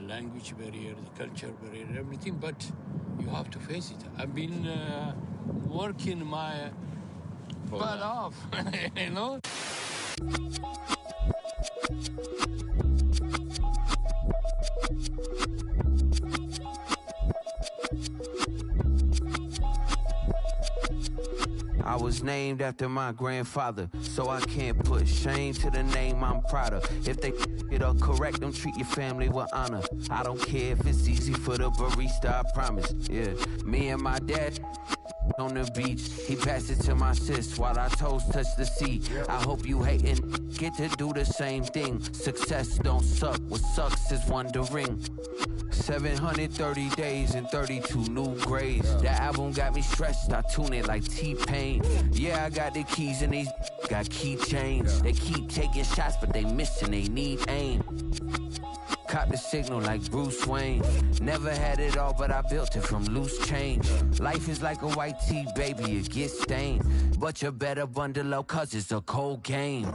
language barrier, the culture barrier, everything, but you have to face it. I've been working my butt off, you know? I was named after my grandfather, so I can't put shame to the name I'm proud of. If they it up correct, don't treat your family with honor. I don't care if it's easy for the barista, I promise. Yeah, me and my dad on the beach, he passed it to my sis while our toes touch the sea. I hope you hatin' get to do the same thing. Success don't suck, what sucks is wondering. 730 days and 32 new grades. That album got me stressed, I tune it like T-Pain. Yeah, I got the keys and these got keychains. They keep taking shots, but they missing, they need aim. Caught the signal like Bruce Wayne. Never had it all, but I built it from loose change. Life is like a white tee, baby, it gets stained. But you better bundle up, cause it's a cold game.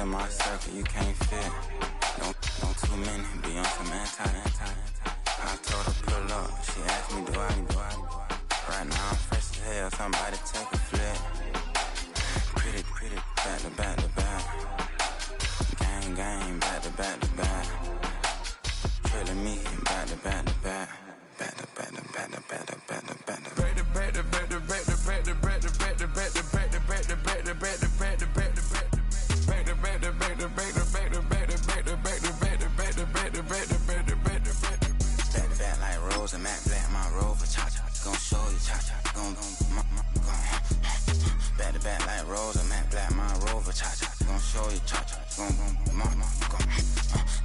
In my circle, you can't fit. Don't too many be on some anti. I told her pull up. She asked me, do I? Right now I'm fresh as hell. Somebody take a flip. Pretty, back to back. Gang, back to back. Trailing me, back to back.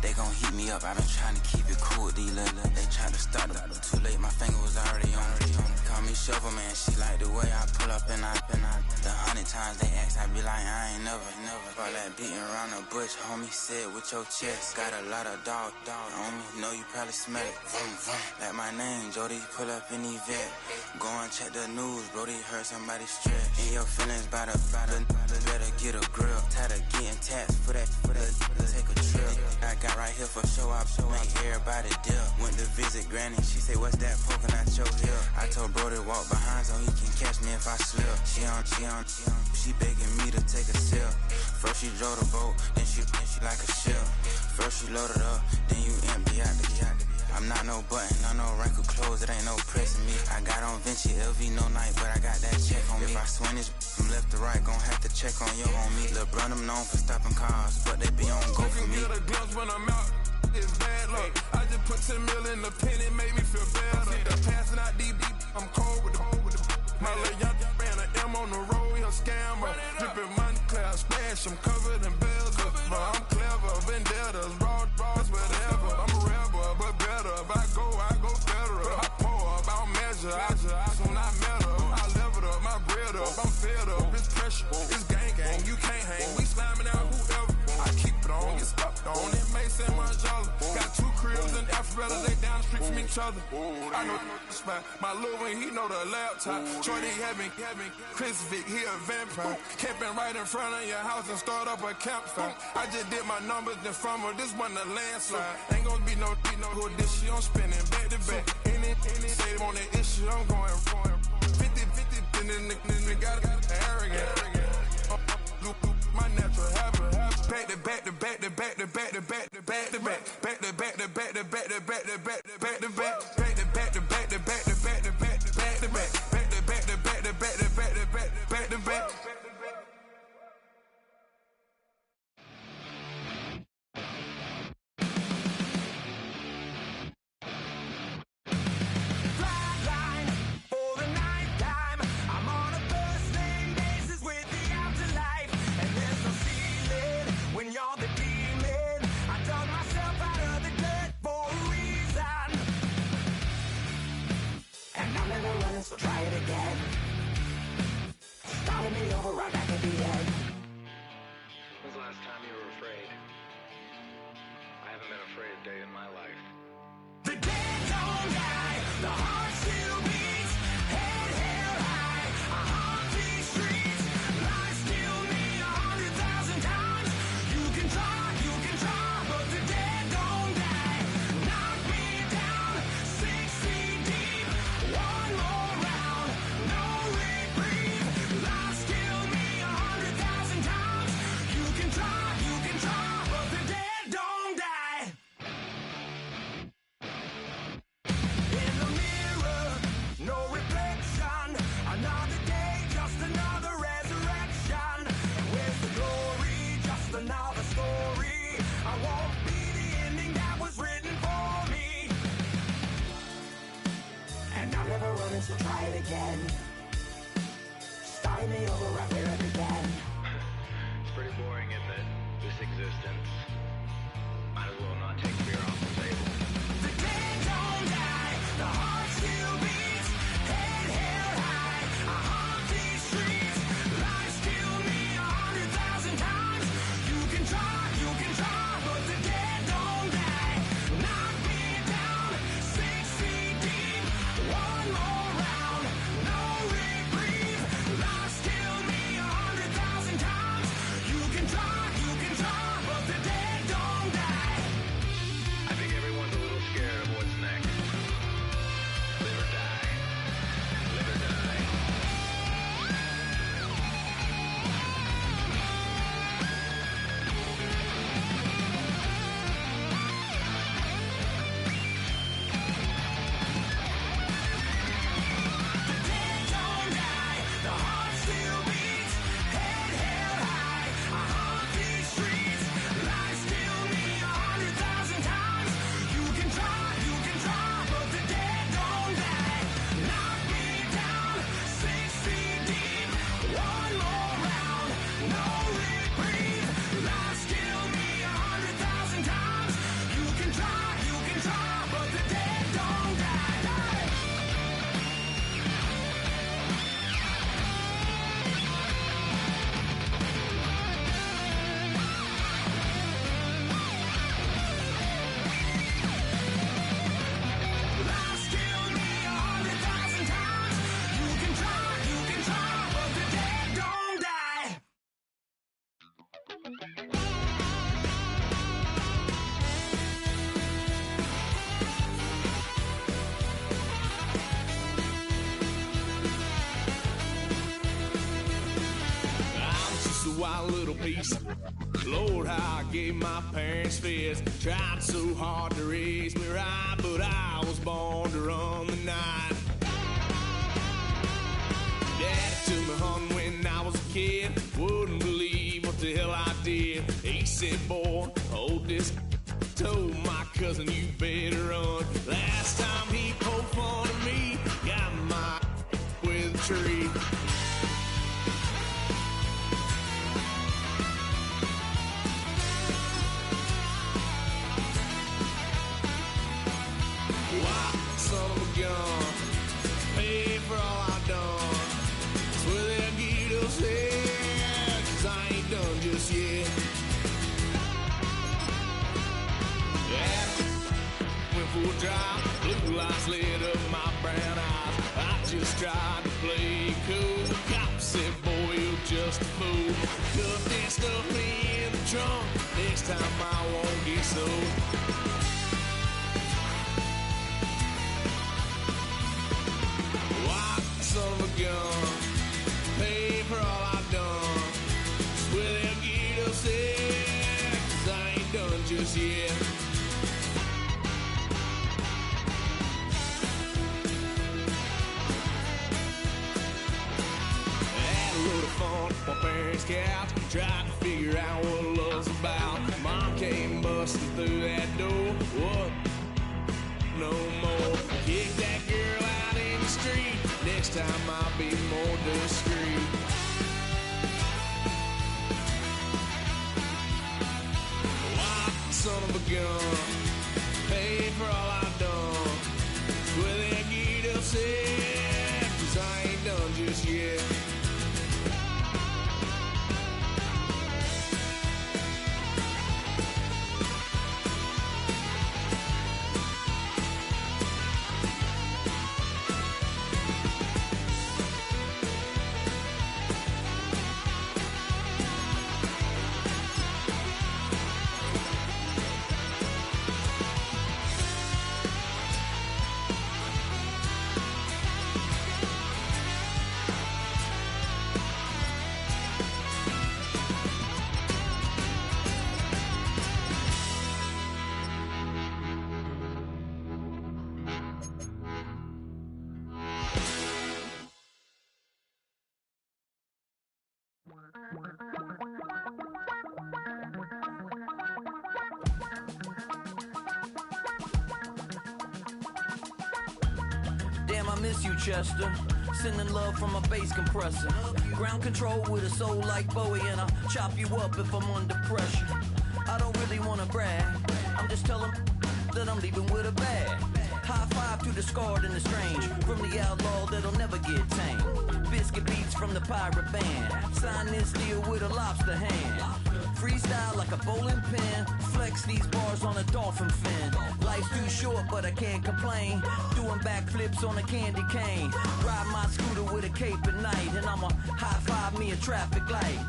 They gon' heat me up, I been trying to keep it cool, these little, they try to start up. Too late, my finger was already on. Call me Shovel Man, she like the way I pull up and I the 100 times they ask, I be like, I ain't never. All that beating around the bush, homie said with your chest. Got a lot of dog on me, know you probably smell it. Like my name, Jody, pull up in the vet. Go and check the news, Brody heard somebody stretch. In your feelings by the better get a grill. Tired of getting taxed for that, take a trip. I got right here for show up, make everybody dip. Went to visit Granny, she say, what's that poking at your hip? I told Brody walk behind so he can catch me if I slip. She begging me to take a sip. First she drove the boat, then she like a ship. First she loaded up, then you empty out the I'm not no button, no wrinkled clothes, it ain't no pressing me. I got on Vinci, LV, no night, but I got that check on me. If I swing this from left to right, gon' have to check on your homie. Lil' brother, I'm known for stopping cars, but they be on go for me. I can get a glimpse when I'm out, it's bad luck. I just put 10 mil in the pen, it made me feel better. The passing out deep, I'm cold with the my little young ran an M on the road, he a scammer. Drippin' money, clear, splash, I'm covered in bells. But I'm clever, vendettas, raw, whatever. I'm a rebel, but better. If I go federal. I pour up, I'll measure. I soon I met her. I leveled up, my bread up. I'm fed up, it's pressure, it's gang. You can't hang, we slamming out whoever. I keep it it on, get stopped on. It may say $1. Got 2 cribs in Alpharetta, they down the street from each other. I know the spot. My little one, he know the laptop. Shorty having Chris Vick, he a vampire. Camping right in front of your house and start up a campfire. I just did my numbers then from her, this wasn't a landslide. Ain't gonna be no who this shit, I'm spinning back to back. Any say on that issue, I'm going 50-50, and then the got arrogant. My natural habit. Back to back to back to back to back to back to back to back. Back to back to back to back to back to back to back to back. Back to back to back to back to back to back to back to back. Back to back to back to back to back to back to back. So try it again. Starting me over right back at the end. When's the last time you were afraid? I haven't been afraid a day in my life. The dead don't die, the heart still beats, head held high, I haunt these streets, lies kill me 100,000 times. You can try, but the dead don't die. Knock me down 6 feet deep, one more round, no reprieve. Lies kill me 100,000 times. You can try, but the dead don't die. In the mirror, no reflection. Another day, just another resurrection. Where's the glory? Just another story. I won't be the ending that was written for me. And I'm never running, so try it again. Starting me over right where it began. It's pretty boring, isn't it? This existence. Might as well not take fear off the table. The dead don't die, the heart still beats, head held high, I haunt these streets, lies kill me 100,000 times. You can try, but the dead don't die. Knock me down 6 feet deep, one more round, no reprieve. Lies kill me 100,000 times. You can try, but the dead don't die. I think everyone's a little scared of what's next. Live or die. Live or die. The dead don't die, the heart still beats, head held high, I haunt these streets, lies kill me 100,000 times. You can try, but the dead don't die. Knock me down 6 feet deep, one more round, no reprieve. Lies kill me 100,000 times. You can try, but the dead don't die. Lies kill me 100,000 times. You can try, but the dead don't die. I was just a wild little piece. Lord, how I gave my parents fits. Tried so hard to raise me right, but I was born to run the night. Daddy took me hunting when I was a kid. Wouldn't believe what the hell I did. He said, boy, hold this. Told my cousin, you better run. Last time he poked fun of me, got my with a tree. Why, son of a gun, pay for all I done. Swear they'll get us here, 'cause I ain't done just yet. just tried to play cool. Cop said, boy, you're just a fool. Cuffed and stuffed me in the trunk. Next time I won't get so. Why, son of a gun, pay for all I've done. Well, they'll get upset, 'cause I ain't done just yet. My parents' couch, tried to figure out what love's about. Mom came busting through that door. What? No more. Kick that girl out in the street. Next time I'll be more discreet. Why, son of a gun, pay for all I've done. Well, they get upset, 'cause I ain't done just yet. Damn, I miss you, Chester. Sending love from a bass compressor. Ground control with a soul like Bowie, and I'll chop you up if I'm under pressure. I don't really wanna brag. I'm just telling that I'm leaving with a bag. High five to the scarred and the strange, from the outlaw that'll never get tamed. Biscuit beats from the pirate band. Sign this deal with a lobster hand. Freestyle like a bowling pin. Flex these bars on a dolphin fin. Life's too short, but I can't complain. Doing backflips on a candy cane. Ride my scooter with a cape at night, and I'ma high five me a traffic light.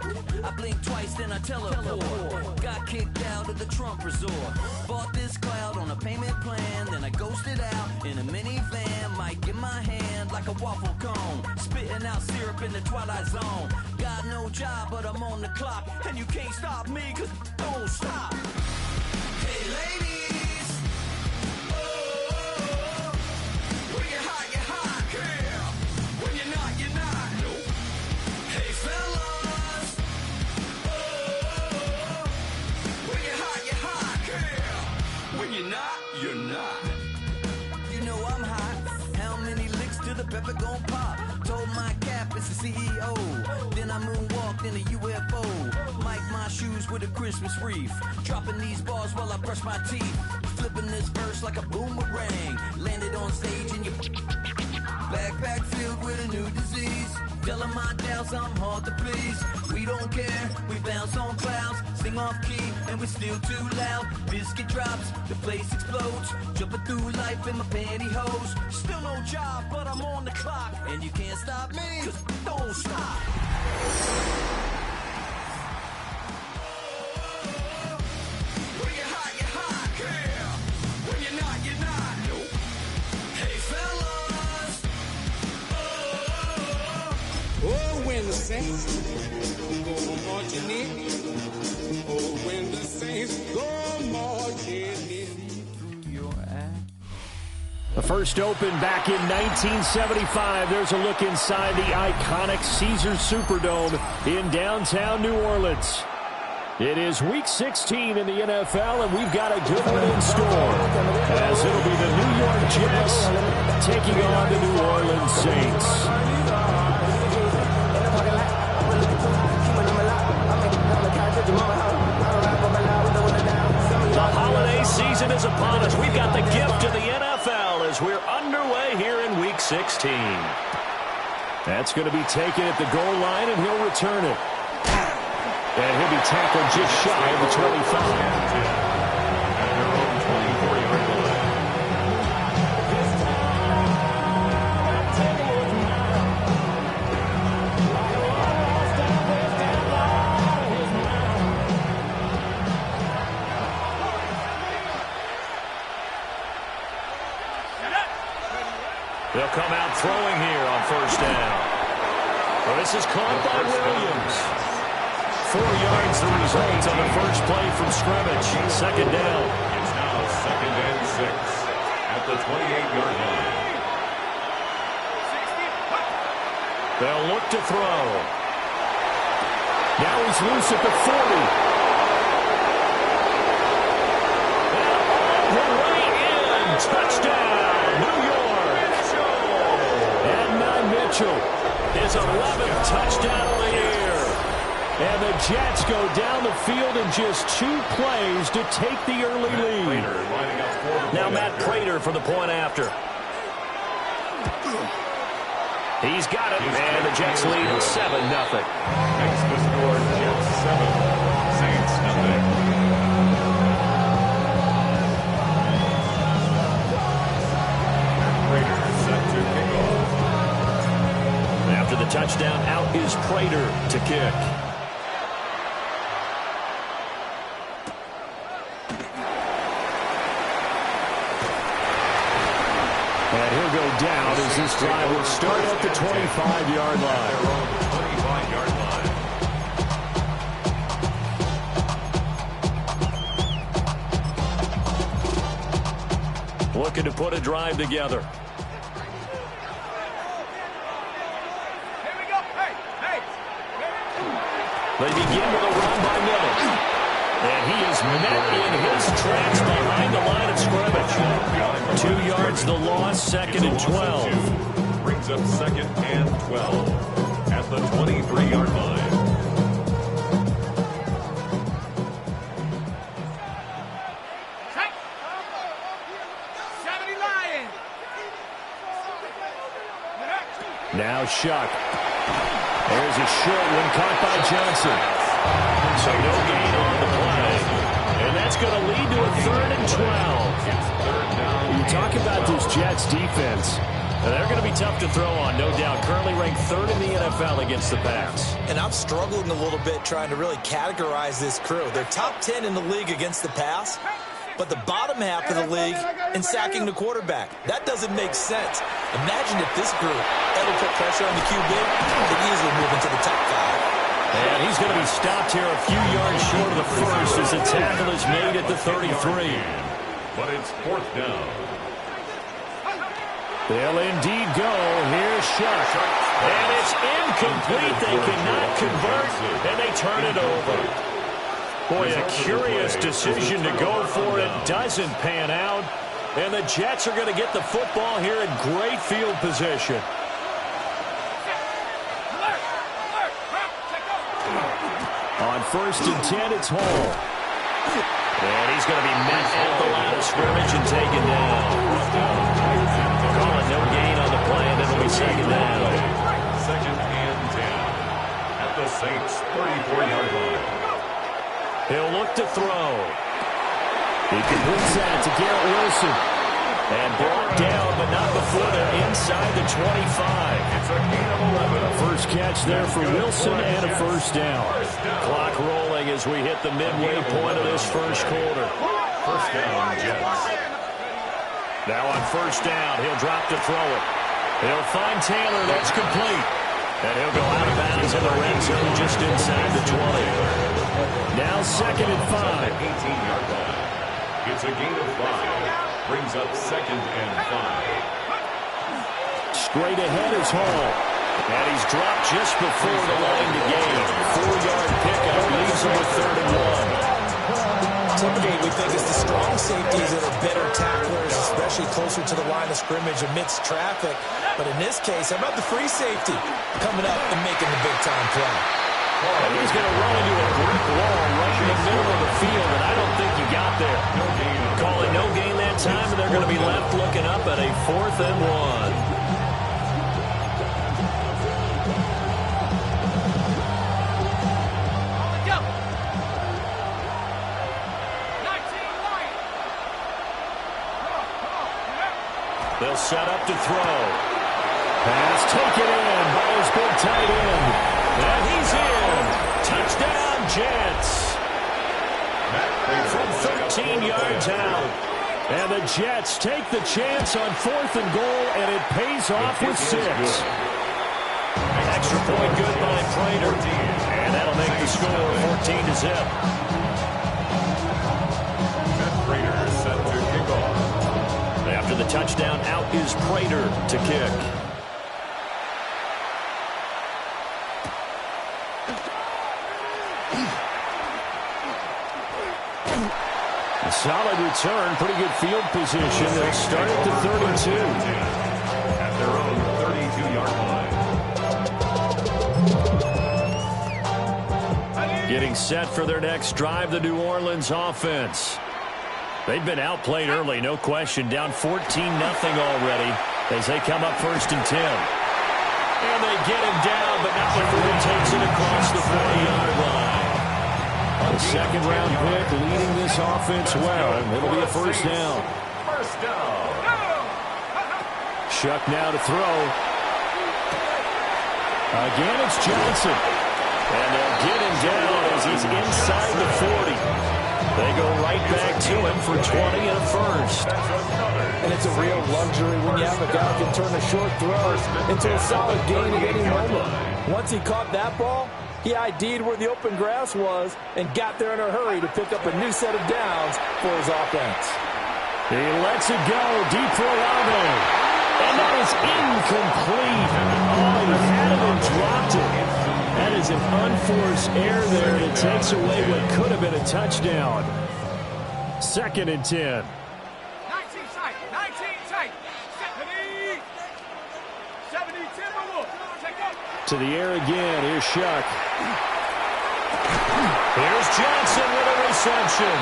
I blink twice, then I teleport. Got kicked out of the Trump resort. Bought this cloud on a payment plan, then I ghosted out in a minivan. Mic in my hand like a waffle cone. Spitting out syrup in the twilight zone. Got no job, but I'm on the clock, and you can't stop me, 'cause don't stop. Hey ladies, oh, when you're hot, girl. When you're not, nope. Hey fellas, oh, when you're hot, girl. When you're not, you're not. You know I'm hot. How many licks till the pepper gon' pop? Told my cap it's the CEO. Then I moonwalked in a UFO. Mic my shoes with a Christmas wreath. Dropping these bars while I brush my teeth. Flipping this verse like a boomerang. Landed on stage in your backpack filled with a new disease. Telling my doubts I'm hard to please. We don't care, we bounce on clouds. Sing off key and we're still too loud. Biscuit drops, the place explodes. Jumping through life in my pantyhose. Still no job, but I'm on the clock. And you can't stop me, 'cause don't stop. When you're hot, girl. When you're not, nope. Hey fellas, Oh, when the saints go marching in. Oh, when the saints go marching in. The first opened back in 1975. There's a look inside the iconic Caesars Superdome in downtown New Orleans. It is Week 16 in the NFL, and we've got a good one in store, as it'll be the New York Jets taking on the New Orleans Saints. The holiday season is upon us. We've got the gift of the NFL as we're underway here in Week 16. That's going to be taken at the goal line, and he'll return it. And he'll be tackled just shy of the 25. first down. Well, this is caught by Williams. 4 yards the result on the first play from scrimmage. Second down. It's now 2nd and 6 at the 28-yard line. They'll look to throw. Now he's loose at the 40. And all the way in. Touchdown, New York. Adnan Mitchell, his 11th touchdown of the year. And the Jets go down the field in just 2 plays to take the early lead. Now Matt Prater for the point after. He's got it, and the Jets lead 7-0. Next to score, Jets 7, Saints nothing. Prater set to kick off. After the touchdown, out is Prater to kick. And he'll go down as this drive will start at the 25-yard line. 25-yard line. Looking to put a drive together. They begin with a run by Miller. And he is met in his tracks behind the line of scrimmage. 2 yards the loss, 2nd and 12. Brings up 2nd and 12 at the 23-yard line. Now Shuck. There's a short one caught by Johnson. So no gain on the play. And that's going to lead to a 3rd and 12. You talk about this Jets defense. They're going to be tough to throw on, no doubt. Currently ranked 3rd in the NFL against the pass. And I'm struggling a little bit trying to really categorize this crew. They're top 10 in the league against the pass, but the bottom half of the league in sacking the quarterback. That doesn't make sense. Imagine if this group ever put pressure on the QB, they'd easily move into the top 5. And he's going to be stopped here a few yards short of the first as the tackle is made at the 33. But it's 4th down. They'll indeed go. Here's Shuck. And it's incomplete. They cannot convert, and they turn it over. Boy, a curious decision to go for it. Doesn't pan out. And the Jets are going to get the football here in great field position. On 1st and 10, it's Hall. And he's going to be met at the line of scrimmage and taken down. Calling no gain on the play, and it'll be 2nd down. 2nd and 10 at the Saints' 34-yard line. He'll look to throw. He completes that to Garrett Wilson. And brought down, but not before they're inside the 25. It's a gain of 11. First catch there for Wilson and a 1st down. Clock rolling as we hit the midway point of this first quarter. 1st down, Jets. Now on 1st down, he'll drop to throw it. He'll find Taylor. That's complete. And he'll go out of bounds in the red zone just inside the 20. Now 2nd and 5. 18-yard line. It's a gain of 5. Brings up 2nd and 5. Straight ahead is Hall. And he's dropped just before the line to gain. 4-yard pickup leaves him with 3rd and 1. Typically, we think it's the strong safeties that are better tacklers, especially closer to the line of scrimmage amidst traffic. But in this case, how about the free safety coming up and making the big-time play? And he's going to run into a brick wall right in the middle of the field, and I don't think he got there. Calling no gain that time, and they're going to be left looking up at a 4th and 1. They'll set up to throw. Pass taken in by his big tight end. And he's in. Touchdown, Jets. From 13 yards out. And the Jets take the chance on 4th and goal, and it pays off with 6. extra point good by Prater. And that'll make the score 14-0. Prater set to kick off. After the touchdown, out is Prater to kick. A solid return, pretty good field position. They'll start at the 32. At their own 32-yard line. Getting set for their next drive, the New Orleans offense. They've been outplayed early, no question. Down 14-0 already as they come up 1st and 10. And they get him down, but not before he takes it across the 40-yard line. A second-round pick leading this offense well. It'll be a first down. First down. Shuck now to throw. Again, it's Johnson. And they'll get him down as he's inside the 40. They go right back to him for 20 and a first. And it's a real luxury when you have a guy who can turn a short throw into a solid gain at any moment. Once he caught that ball, he ID'd where the open grass was and got there in a hurry to pick up a new set of downs for his offense. He lets it go deep for Olave. And that is incomplete. Oh, he had it and dropped it. That is an unforced error there. It takes away what could have been a touchdown. 2nd and 10. 19 tight, 19 tight. 70 Timberwolves. Take up. To the air again. Here's Shuck. Here's Johnson with a reception.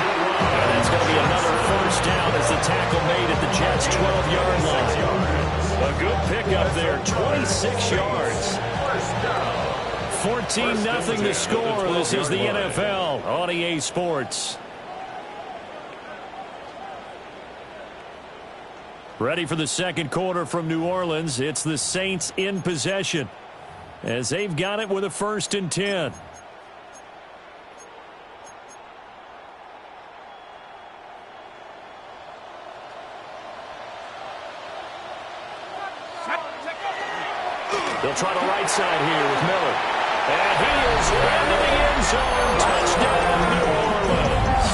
And that's going to be another first down as the tackle made at the Jets' 12-yard line. A good pickup there, 26 yards. 14-0 to score. This is the NFL on EA Sports. Ready for the second quarter from New Orleans. It's the Saints in possession as they've got it with a 1st and 10. They'll try the right side here with Miller. And he is into the end zone. Touchdown, New Orleans.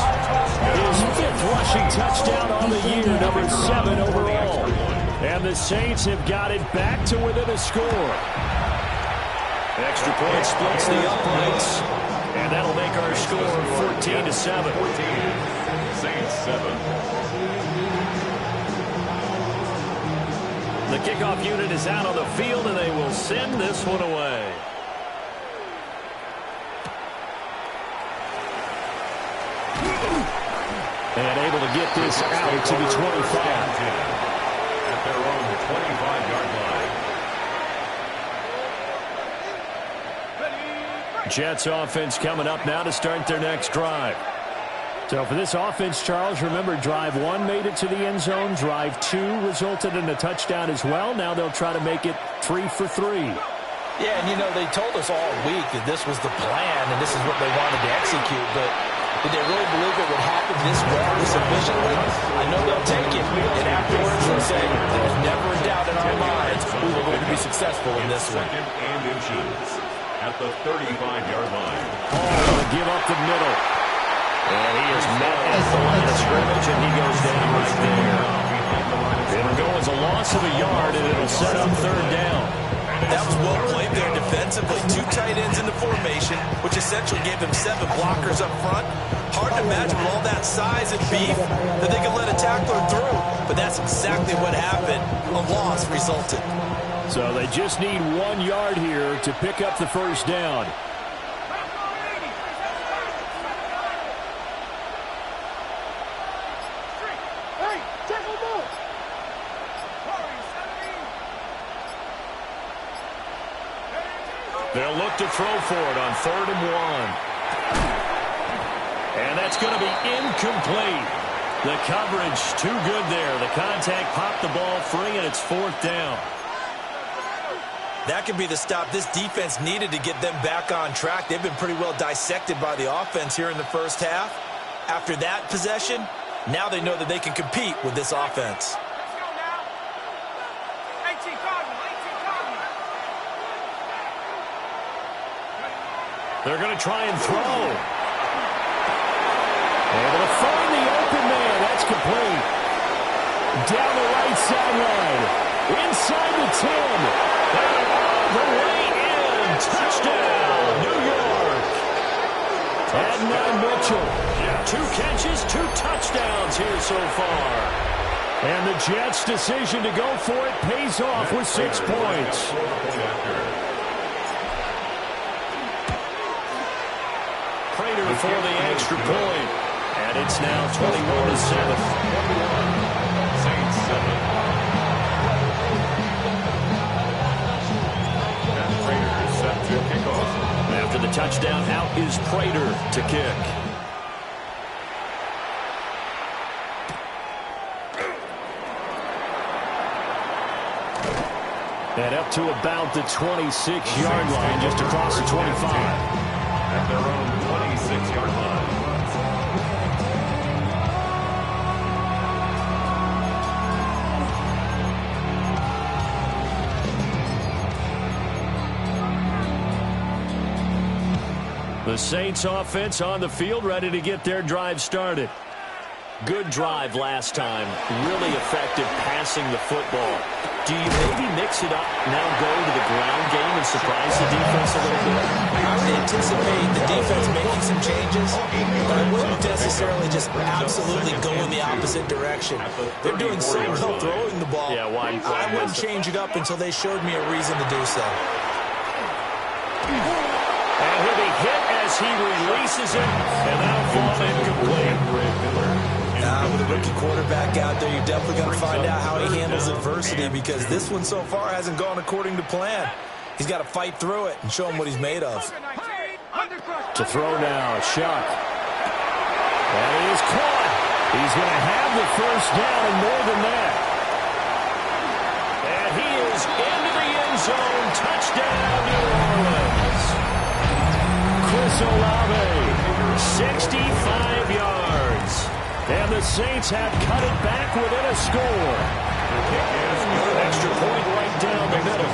His 5th rushing touchdown on the year, number 7 overall. And the Saints have got it back to within a score. Extra point splits the uprights. And that'll make our score 14-7. Saints 7. The kickoff unit is out on the field, and they will send this one away. And able to get this out to the 25. At their own 25-yard line. Jets offense coming up now to start their next drive. So for this offense, Charles, remember drive 1 made it to the end zone. Drive 2 resulted in a touchdown as well. Now they'll try to make it 3 for 3. Yeah, and you know, they told us all week that this was the plan and this is what they wanted to execute, but did they really believe it would happen this well, this efficiently? I know they'll take it, and afterwards they'll say, there's never a doubt in our minds we were going to be successful in this one. Second and inches at the 35-yard line. Oh, give up the middle. And he is met at the line of scrimmage, and he goes down right there. It'll go as a loss of a yard, and it'll set up 3rd down. That was well played there defensively. 2 tight ends in the formation, which essentially gave them 7 blockers up front. Hard to imagine with all that size and beef that they could let a tackler through. But that's exactly what happened. A loss resulted. So they just need 1 yard here to pick up the first down. They'll look to throw for it on 3rd and 1. And that's going to be incomplete. The coverage too good there. The contact popped the ball free, and it's 4th down. That could be the stop this defense needed to get them back on track. They've been pretty well dissected by the offense here in the first half. After that possession, now they know that they can compete with this offense. They're going to try and throw. Able to find the open man. That's complete. Down the right sideline. Inside the 10. And all the way in. Touchdown, New York. Adnan Mitchell. 2 catches, 2 touchdowns here so far. And the Jets' decision to go for it pays off with 6 points. Prater for the extra point. And it's now 21-7. Saints 7. And Prater is set to kick off. After the touchdown, out is Prater to kick. And up to about the 26-yard line, just across the 25. At their own 26-yard line. The Saints offense on the field, ready to get their drive started. Good drive last time. Really effective passing the football. Do you maybe mix it up, now go to the ground game and surprise the defense a little bit? I would anticipate the defense making some changes, but I wouldn't necessarily just absolutely go in the opposite direction. They're doing so well throwing the ball. Yeah, why I wouldn't change it up until they showed me a reason to do so. And he'll be hit as he releases it, and that'll fall incomplete. With a rookie quarterback out there, you're definitely going to find out how he handles adversity, because this one so far hasn't gone according to plan. He's got to fight through it and show him what he's made of. To throw now, Shuck. And it is caught. He's going to have the first down and more than that. And he is into the end zone. Touchdown, New Orleans. Chris Olave, 65 yards. And the Saints have cut it back within a score. Extra point right down the middle.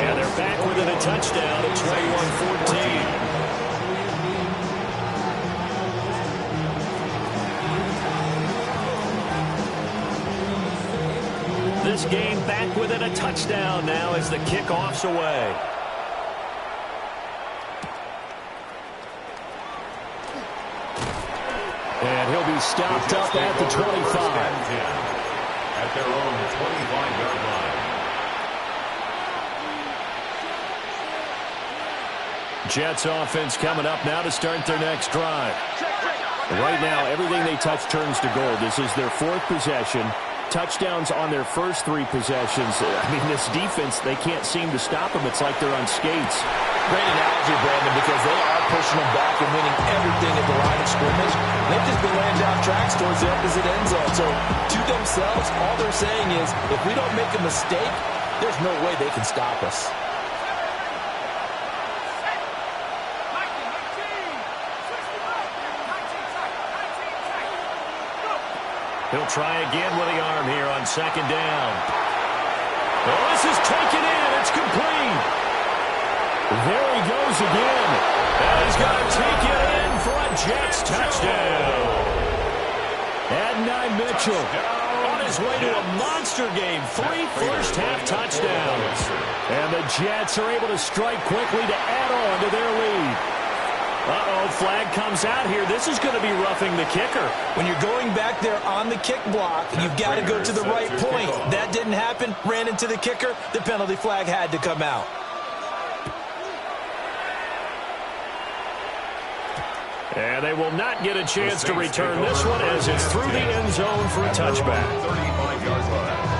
And they're back within a touchdown at 21-14. This game back within a touchdown now as the kickoff's away. And he'll be stopped up at the 25. At their own 25-yard line. Jets offense coming up now to start their next drive. Right now, everything they touch turns to gold. This is their 4th possession. Touchdowns on their first 3 possessions. I mean, this defense, they can't seem to stop them. It's like they're on skates. Great analogy, Brandon, because they are pushing them back and winning everything at the line of scrimmage. They've just been laying down tracks towards the opposite end zone. So, to themselves, all they're saying is, if we don't make a mistake, there's no way they can stop us. He'll try again with the arm here on 2nd down. Oh, this is taken in. It's complete. There he goes again. And he's going to take it in for a Jets touchdown. Adnan Mitchell on his way to a monster game. 3 first-half touchdowns. And the Jets are able to strike quickly to add on to their lead. Uh-oh, flag comes out here. This is going to be roughing the kicker. When you're going back there on the kick block, you've got to go to the right point. That didn't happen. Ran into the kicker. The penalty flag had to come out. And they will not get a chance to return this one as it's through the end zone for a touchback. 35-yard line.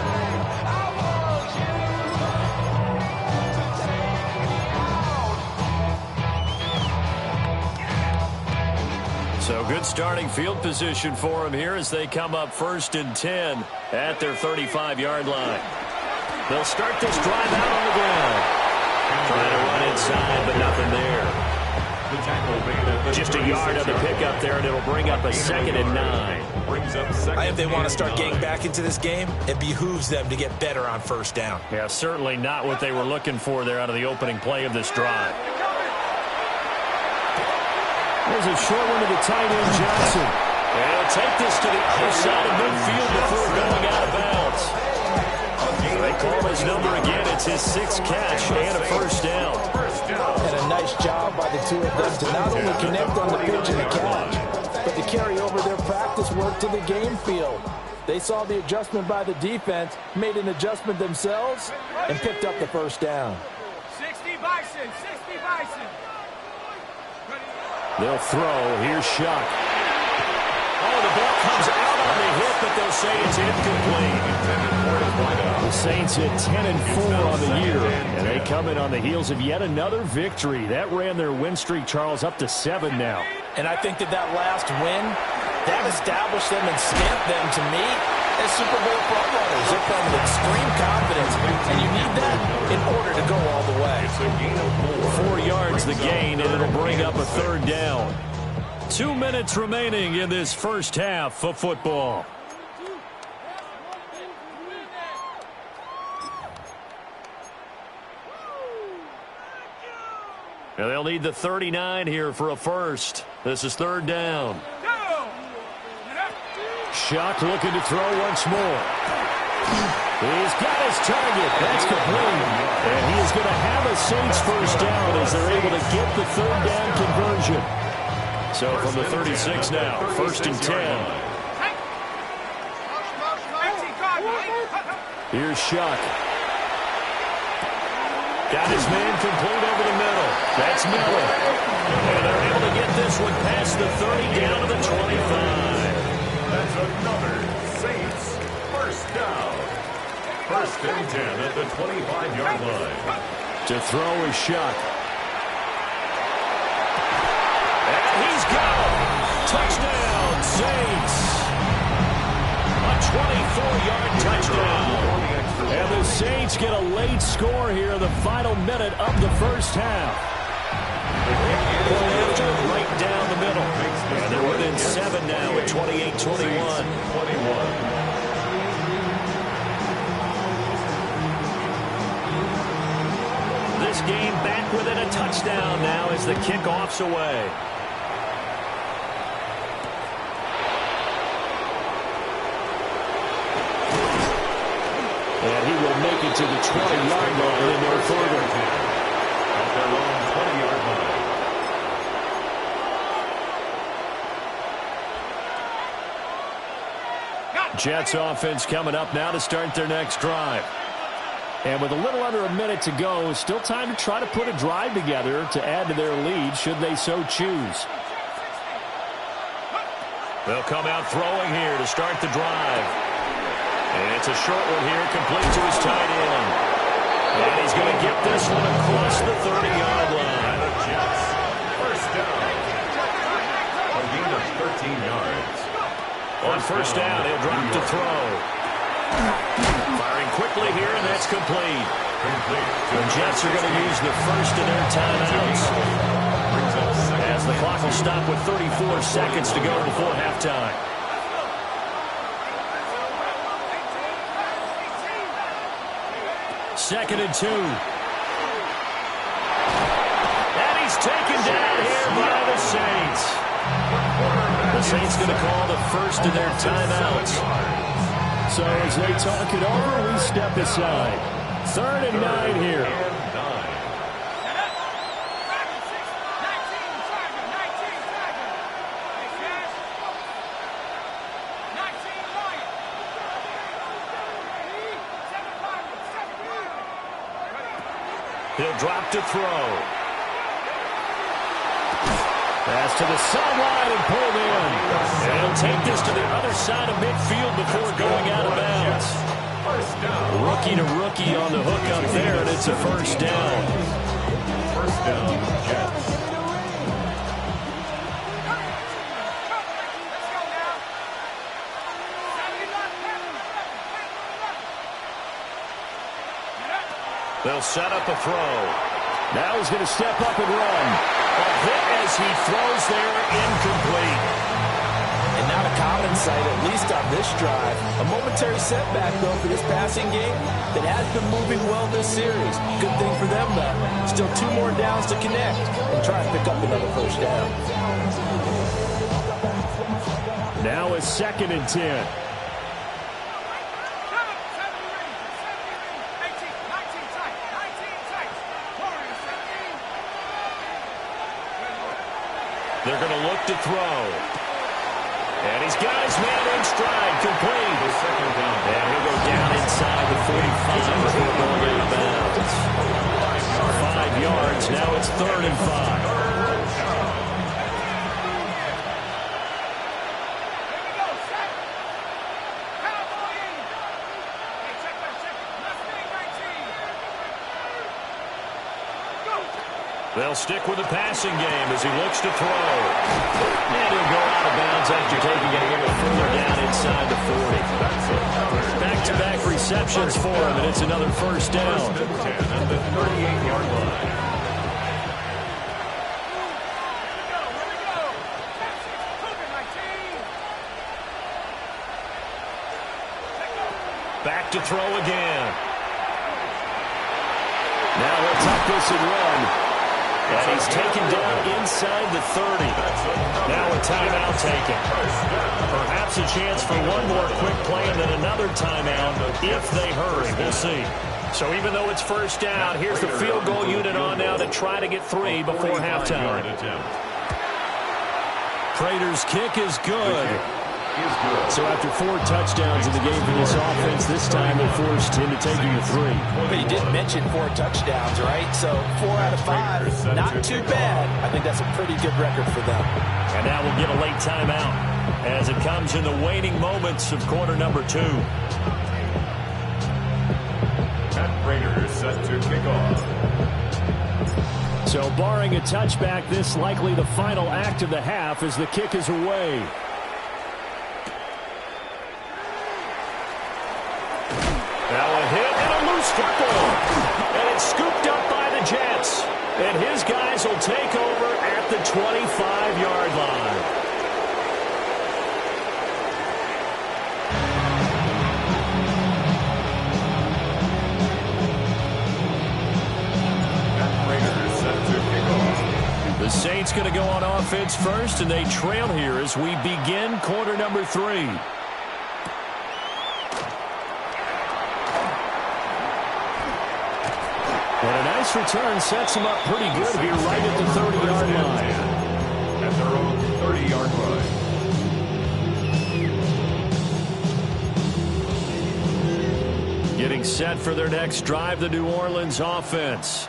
So good starting field position for them here as they come up 1st and 10 at their 35-yard line. They'll start this drive out on the ground. Trying to run inside, but nothing there. Just a yard on the pickup there, and it'll bring up a 2nd and 9. If they want to start getting back into this game, it behooves them to get better on 1st down. Yeah, certainly not what they were looking for there out of the opening play of this drive. There's a short one to the tight end, Johnson. And he'll take this to the other side of midfield before going out of bounds. They call his number again. It's his 6th catch and a first down. And a nice job by the two of them to not only connect on the pitch and the catch, but to carry over their practice work to the game field. They saw the adjustment by the defense, made an adjustment themselves, and picked up the first down. 60 Bison, 60 Bison. They'll throw. Here's Shuck. Oh, the ball comes out on the hit, but they'll say it's incomplete. The Saints hit 10-4 on the year, and they come in on the heels of yet another victory. That ran their win streak, Charles, up to 7 now. And I think that last win, that established them and stamped them, to me, as Super Bowl frontrunners. They're playing with extreme confidence, and you need that in order to go all the way. 4 yards the gain, and it'll bring up a 3rd down. 2 minutes remaining in this first half of football. And they'll need the 39 here for a first. This is 3rd down. Shuck looking to throw once more. He's got his target. That's complete. And he is going to have a Saints first down as they're able to get the 3rd down conversion. So from the 36 now, 1st and 10. Here's Shuck. Got his man complete over the middle. That's Miller. And they're able to get this one past the 30 down to the 25. That's another Saints first down. 1st and 10 at the 25-yard line. To throw is Shuck. And he's got it. Touchdown, Saints. A 24-yard touchdown. And the Saints get a late score here in the final minute of the first half. Right down the middle. And they're within 7 now at 28-21. This game back within a touchdown now as the kickoff's away. And he will make it to the 20-yard line and no further. At their own 20-yard line. Jets offense coming up now to start their next drive. And with a little under a minute to go, still time to try to put a drive together to add to their lead should they so choose. They'll come out throwing here to start the drive. And it's a short one here, complete to his tight end. And he's going to get this one across the 30-yard line. The Jets first down. A gain of 13 yards. On first down, he'll drop to throw. Firing quickly here, and that's complete. The Jets are going to use the first of their timeouts as the clock will stop with 34 seconds to go before halftime. Second and 2. And he's taken down here by the Saints. The Saints going to call the first of their timeouts. So as they talk it over, we step aside. 3rd and 9 here. He'll drop to throw. Pass to the sideline and pulled in. And he'll take this to the other side of midfield before going out of bounds. Rookie to rookie on the hook up there, and it's a first down. First down, Jets. They'll set up a throw. Now he's going to step up and run. A hit as he throws there, incomplete. and not a common sight, at least on this drive. A momentary setback, though, for this passing game that has been moving well this series. Good thing for them, though. Still 2 more downs to connect and try and pick up another first down. Now it's 2nd and 10. They're going to look to throw. And he's got his man in stride, complete. And he'll go down inside the 45 before going out of bounds. 5 yards, now it's 3rd and 5. They'll stick with the passing game as he looks to throw. And he'll go out of bounds after taking it a little further down inside the 40. Back-to-back receptions for him, and it's another first down. At the 38-yard line. Back to throw again. Now he'll tuck this and run. And he's taken down inside the 30. Now a timeout taken. Perhaps a chance for one more quick play and then another timeout if they hurry. We'll see. So even though it's first down, here's the field goal unit on now to try to get 3 before halftime. Prater's kick is good. So after 4 touchdowns in the game for this offense, this time they're forced into taking the 3. But you did mention 4 touchdowns, right? So 4 out of 5, not too bad. I think that's a pretty good record for them. And now we'll get a late timeout as it comes in the waning moments of quarter number 2. Matt Prater set to kick off. So barring a touchback, this likely the final act of the half as the kick is away. Now a hit and a loose football. And it's scooped up by the Jets. And his guys will take over at the 25-yard line. The Saints going to go on offense first, and they trail here as we begin quarter number 3. And a nice return sets him up pretty good here right at the 30-yard line. At their own 30-yard line. Getting set for their next drive, the New Orleans offense.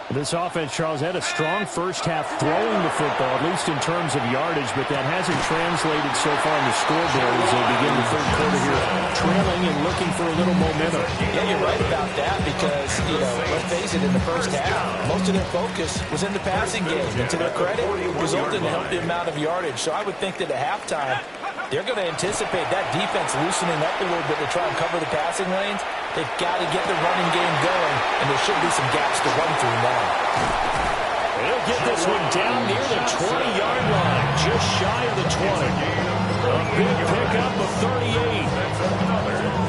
This offense, Charles, had a strong first half throwing the football, at least in terms of yardage, but that hasn't translated so far in the scoreboard as they begin the third quarter here, trailing and looking for a little momentum. Yeah, you're right about that because, let's face it, in the first half, most of their focus was in the passing game. And to their credit, it resulted in a healthy amount of yardage. So I would think that at halftime, they're going to anticipate that defense loosening up a little bit to try and cover the passing lanes. They've got to get the running game going, and there should be some gaps to run through now. They'll get this one down near the 20-yard line, just shy of the 20. A big pickup of 38.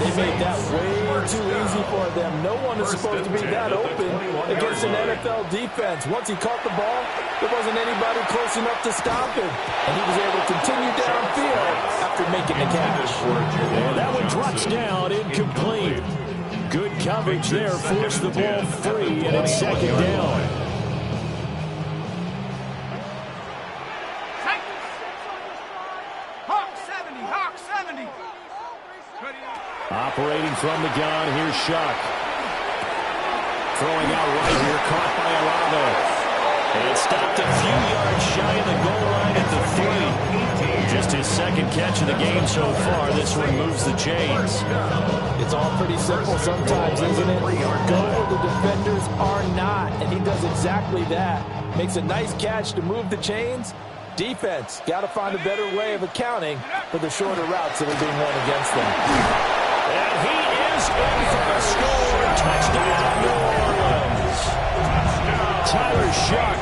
They made that way too easy for them. No one is supposed to be that open against an NFL defense. Once he caught the ball, there wasn't anybody close enough to stop him. And he was able to continue downfield after making the catch. And that one drops down, incomplete. Good coverage there, forced the ball free, and it's 2nd down. Operating from the gun, here's Shuck. Throwing out right here, caught by Olave. And stopped a few yards shy of the goal line at the 3. Just his 2nd catch of the game so far. This one moves the chains. It's all pretty simple sometimes, isn't it? Go where the defenders are not, and he does exactly that. Makes a nice catch to move the chains. Defense, got to find a better way of accounting for the shorter routes that are being run against them. And he is in for a score. Touchdown, New Orleans. Tyler Shuck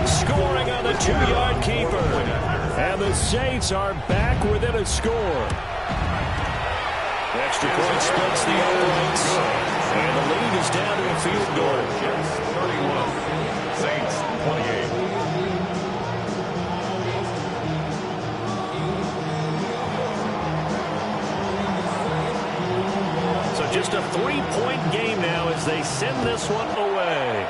scoring on the 2-yard keeper. And the Saints are back within a score. Extra point splits the uprights. And the lead is down to a field goal. Jets 31. Saints 28. So just a 3-point game now as they send this one away.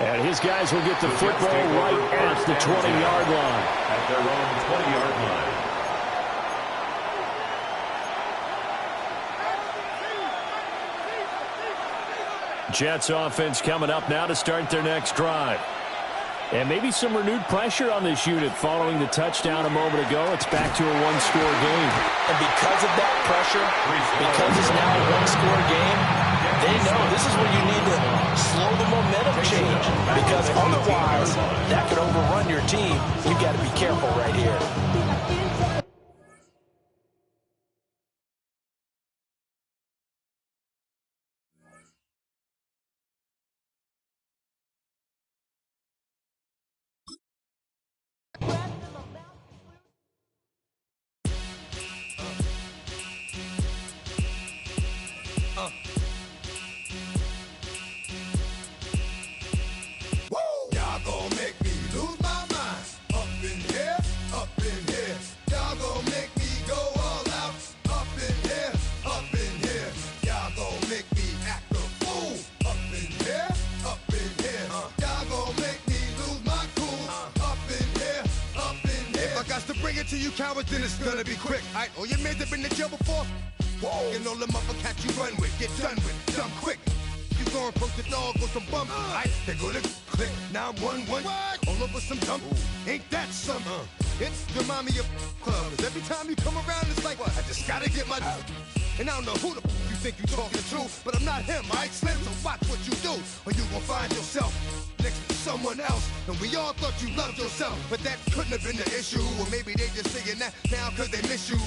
And his guys will get the football right at the 20-yard line. At their own 20-yard line. Jets offense coming up now to start their next drive. And maybe some renewed pressure on this unit following the touchdown a moment ago. It's back to a one-score game. And because of that pressure, because it's now a one-score game, they know this is where you need to slow the momentum change. Because otherwise, that could overrun your team. You've got to be careful right here. To you cowards, then it's gonna be quick. Alright, all your men have been to jail before. Whoa, and all them uppercats you run with, get done with, done quick. You gon' approach the dog with some bump. Alright, they gonna click. 911, all over some dump. Ain't that something? It's the mommy of club. 'Cause every time you come around, it's like, what? I just gotta get my. And I don't know who the you think you talking to, but I'm not him, alright, Slim? So watch what you do, or you gon' find yourself next to someone else. And we all thought you loved yourself, but that couldn't have been the issue. Or maybe they just saying that now cause they miss you.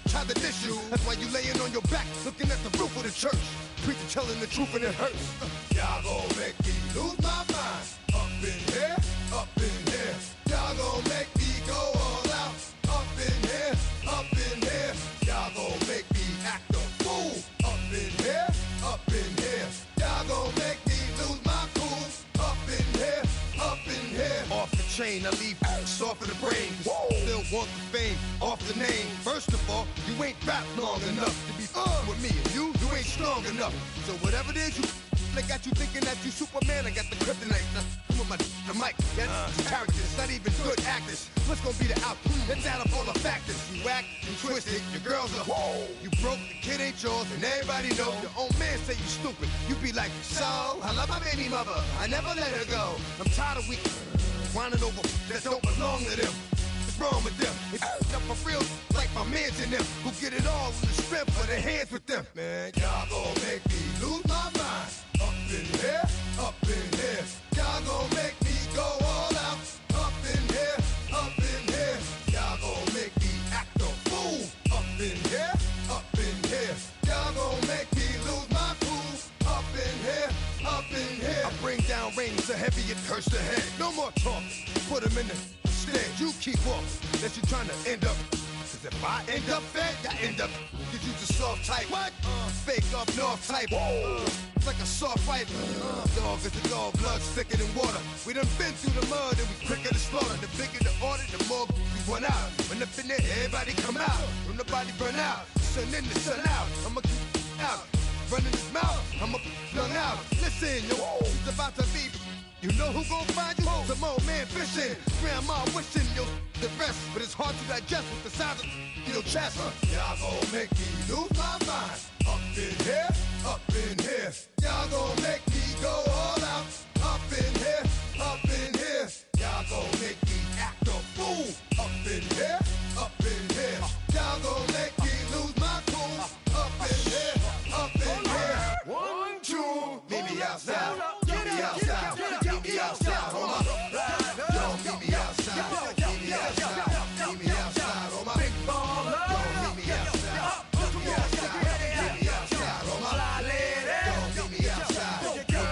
Try to diss you, that's why you laying on your back, looking at the roof of the church. Preacher telling the truth and it hurts. Y'all gon' make me lose my mind. Up in here, up in here. Y'all gon' make me go all out. Up in here, up in here. Y'all gon' make me act a fool. Up in here, up in here. Y'all gon' make me lose my cool. Up in here, up in here. Off the chain, I leave soft of the brain. Still want the fame, off the name. First of all, you ain't rap long enough to be with me. And you ain't strong enough. So whatever it is you they got you thinking that you Superman. I got the kryptonite. Come with the mic. That's characters, not even good actors. What's gonna be the outcome? Let's add up all the factors. You whack, you twisted, your girls are you broke, the kid ain't yours, and everybody know. Your own man say you stupid. You be like, so, I love my baby mother. I never let her go. I'm tired of weak whining over that don't belong to them. What's wrong with them? It's up for real, like my mans in them, who get it all in the strength of their hands with them. Man, y'all gon' make me lose my mind. Up in here, up in here. Y'all gon' make me go all out. Up in here, up in here. Y'all gon' make me act a fool. Up in here, up in here. Y'all gon' make me lose my cool. Up in here, up in here. I bring down rain so heavy it hurts the head. No more talking, put them in the stand. You keep walking, that you trying to end up. Cause if I end up fed, I end up. Cause you just soft type. What? Fake up north type. It's like a soft fight. Dog is a dog, blood thicker than water. We done been through the mud and we quicker to slaughter. The bigger the order, the more we run out. When up in there, everybody come out. When nobody burn out, sun in the sun out. I'ma keep out. Running his mouth, I'ma run out. Listen, yo, it's about to be. You know who gon' find you? Some old man fishing. Grandma wishing you'll the rest. But it's hard to digest with the sound of your chest. Y'all gon' make me lose my mind. Up in here, up in here. Y'all gon' make me go all out. Up in here, up in here. Y'all gon' make me act a fool. Up in here, up in here. Y'all gon' make me lose my cool. Up in here, up in here. 1, 2, meet me outside. Meet me outside. Meet me outside on my Yo, meet me outside. Meet me outside. Meet me outside on my big baller. Yo, meet me outside. Meet me outside. Meet me outside on my Yo, meet me outside.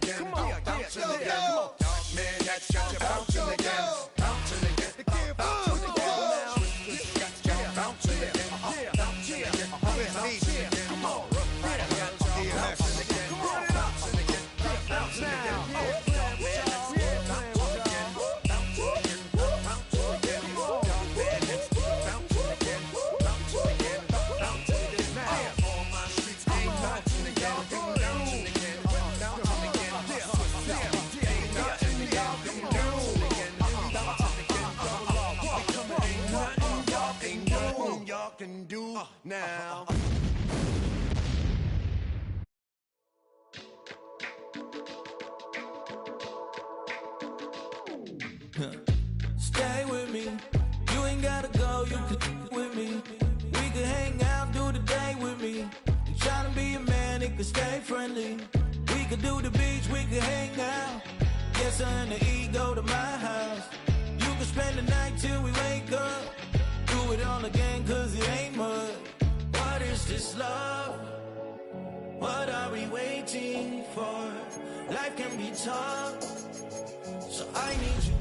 again. Bouncing again. Man, that's got you bouncing again. Bouncing again. Bouncing again. Bouncing again. Bouncing again. Bouncing again. Come on. Bouncing again. Bouncing again. Bouncing again. Can do now. Stay with me. You ain't gotta go. You can with me. We can hang out, do the day with me. You tryna be a man, it can stay friendly. We could do the beach, we could hang out. Yes, I and the E go to my house. You can spend the night till we wake up. Do it all again, cause it ain't mud. What is this love? What are we waiting for? Life can be tough, so I need you.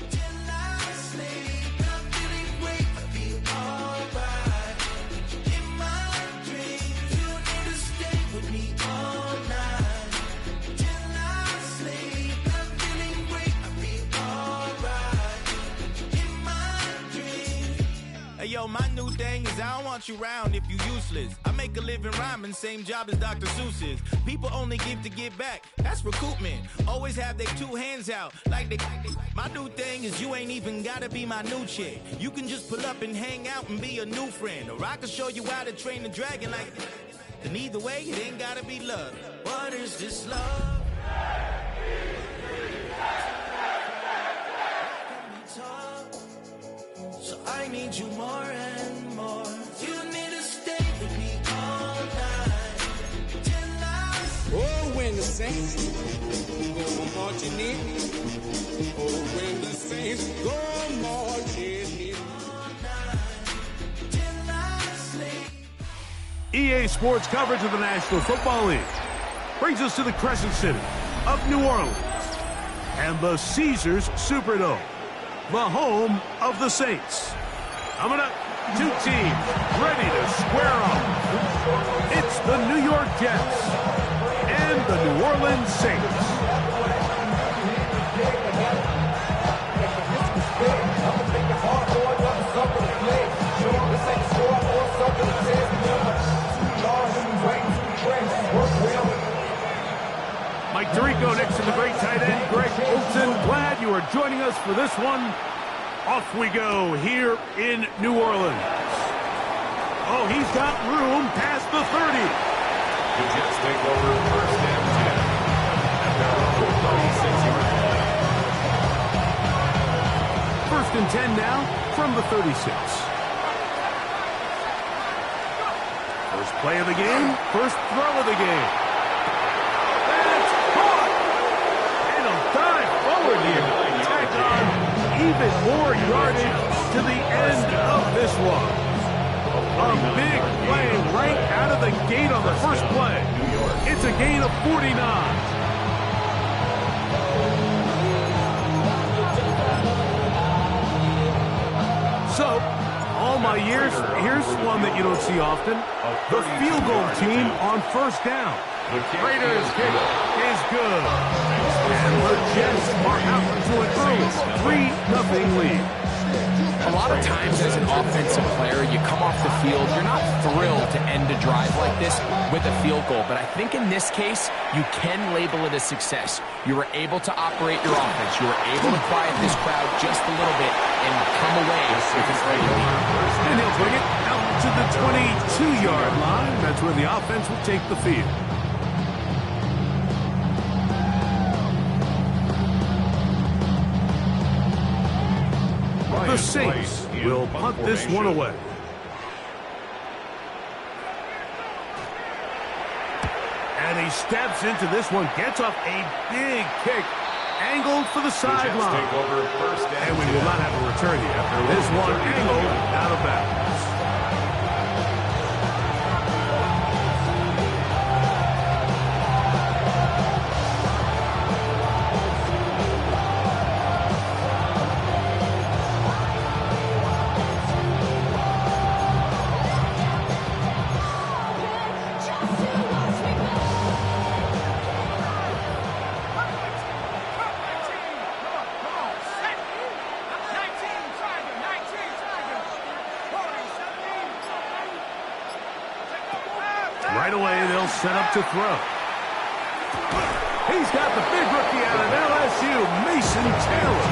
Till I sleep, I'm feeling great, I feel alright. In my dreams, you need to stay with me all night. Till I sleep, I'm feeling great, I feel alright. In my dreams. Hey yo, my new thing is I don't want you round if you useless. I make a living rhyming, same job as Dr. Seuss's. People only give to give back, that's recoupment. Always have their two hands out, like they. My new thing is you ain't even gotta be my new chick. You can just pull up and hang out and be a new friend. Or I can show you how to train the dragon like. And either way, it ain't gotta be love. What is this love? So I need you more and more. You need to stay with me all night. Till I Oh, when the saints go marching in. Oh, when the saints go marching in. till I sleep. EA Sports coverage of the National Football League brings us to the Crescent City of New Orleans and the Caesars Superdome, the home of the Saints. Coming up, two teams ready to square off. It's the New York Jets and the New Orleans Saints. Mike Tirico next to the great tight end, Greg Olsen. Glad you are joining us for this one. Off we go here in New Orleans. Oh, he's got room past the 30. The Jets take over first and 10 at their own 36-yard line. First and 10 now from the 36. First play of the game, first throw of the game. That's caught! And a dive forward here. Tack on even more yardage to the end of this one. A big play right out of the gate on the first play. It's a gain of 49. So, all my years, here's one that you don't see often. The field goal team on first down. Raiders kick is good. And the Jets are out to an early 3-0 lead. A lot of times as an offensive player, you come off the field, you're not thrilled to end a drive like this with a field goal. But I think in this case, you can label it a success. You were able to operate your offense. You were able to quiet this crowd just a little bit and come away with an early lead. And he'll bring it out to the 22-yard line. That's where the offense will take the field. The Saints will punt this one away. And he steps into this one, gets off a big kick, angled for the sideline. And we will not have a return here. This one angled out of bounds. Right away, they'll set up to throw. He's got the big rookie out of LSU, Mason Taylor.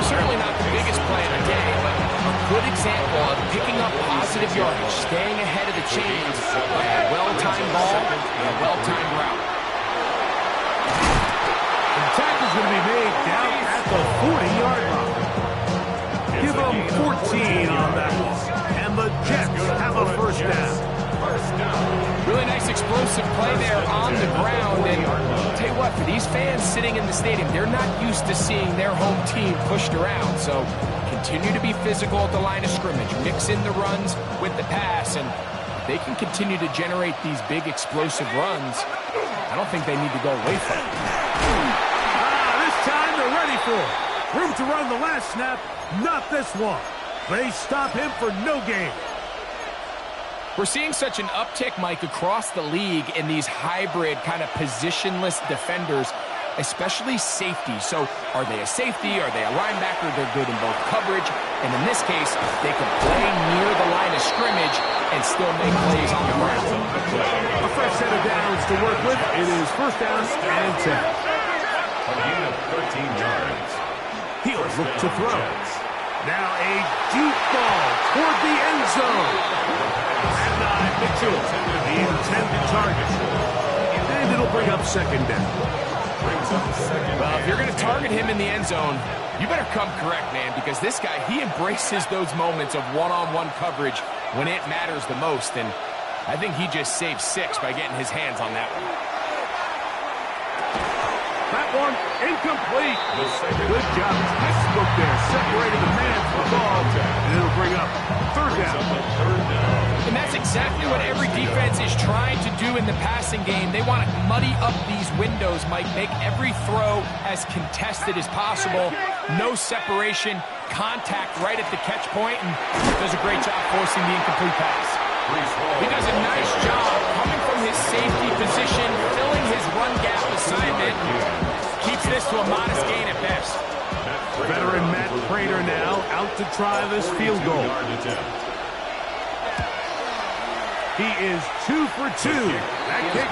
Certainly not the biggest play of the day, but a good example of picking up positive yardage, staying ahead of the chains by a well-timed ball and a well-timed route. The tackle's going to be made down at the 40-yard line. Give them 14 on that one. And the Jets have a first down. Really nice explosive play there on the ground. And I'll tell you what, for these fans sitting in the stadium, they're not used to seeing their home team pushed around. So continue to be physical at the line of scrimmage. Mix in the runs with the pass. And they can continue to generate these big explosive runs. I don't think they need to go away from it. This time they're ready for it. Room to run the last snap, not this one. They stop him for no gain. We're seeing such an uptick, Mike, across the league in these hybrid kind of positionless defenders, especially safety. So are they a safety? Are they a linebacker? They're good in both coverage. And in this case, they can play near the line of scrimmage and still make plays on the ground. A fresh set of downs to work with. It is first down and 10. A gain of 13 yards. He'll look to throw. Now a deep ball toward the end zone. And Mitchell, the intended target. And it'll bring up second down. Well, if you're going to target him in the end zone, you better come correct, man, because this guy, he embraces those moments of one-on-one coverage when it matters the most. And I think he just saved 6 by getting his hands on that one. That one incomplete. Good job. Textbook there. Separated the man from the ball. And it'll bring up third down. And that's exactly what every defense is trying to do in the passing game. They want to muddy up these windows, Mike. Make every throw as contested as possible. No separation. Contact right at the catch point. And does a great job forcing the incomplete pass. He does a nice job coming from his safety position, filling his run gap assignment. Keeps this to a modest gain at best. Veteran Matt Prater now out to try this field goal. He is 2 for 2. That kick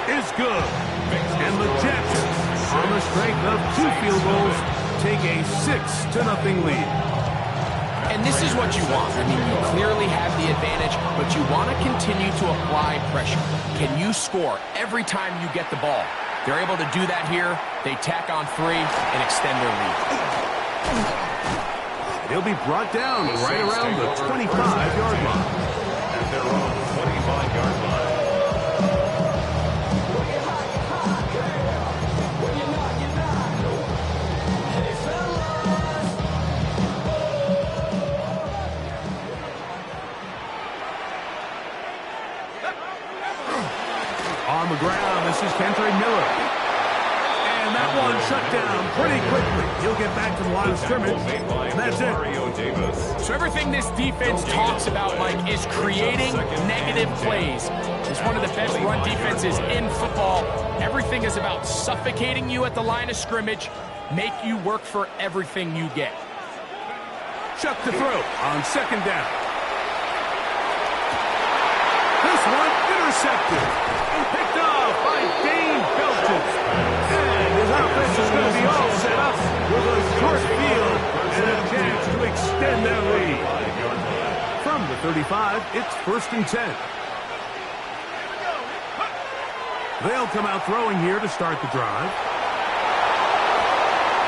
is good. And the Jets, on the strength of 2 field goals, take a 6-0 lead. And this is what you want. I mean, you clearly have the advantage, but you want to continue to apply pressure. Can you score every time you get the ball? They're able to do that here. They tack on 3 and extend their lead. He'll be brought down right around the 25-yard line. At their own 25-yard line. On the ground, this is Kentre Miller. And that one shut down pretty quickly. He'll get back to the line of scrimmage, and that's it. So everything this defense talks about, Mike, is creating negative plays. It's one of the best run defenses in football. Everything is about suffocating you at the line of scrimmage, make you work for everything you get. Chuck to throw on second down. This one intercepted. Picked off by Dane Belton. And his offense is going to be all set up with a short field and a chance to extend their lead. From the 35, it's 1st and 10. They'll come out throwing here to start the drive.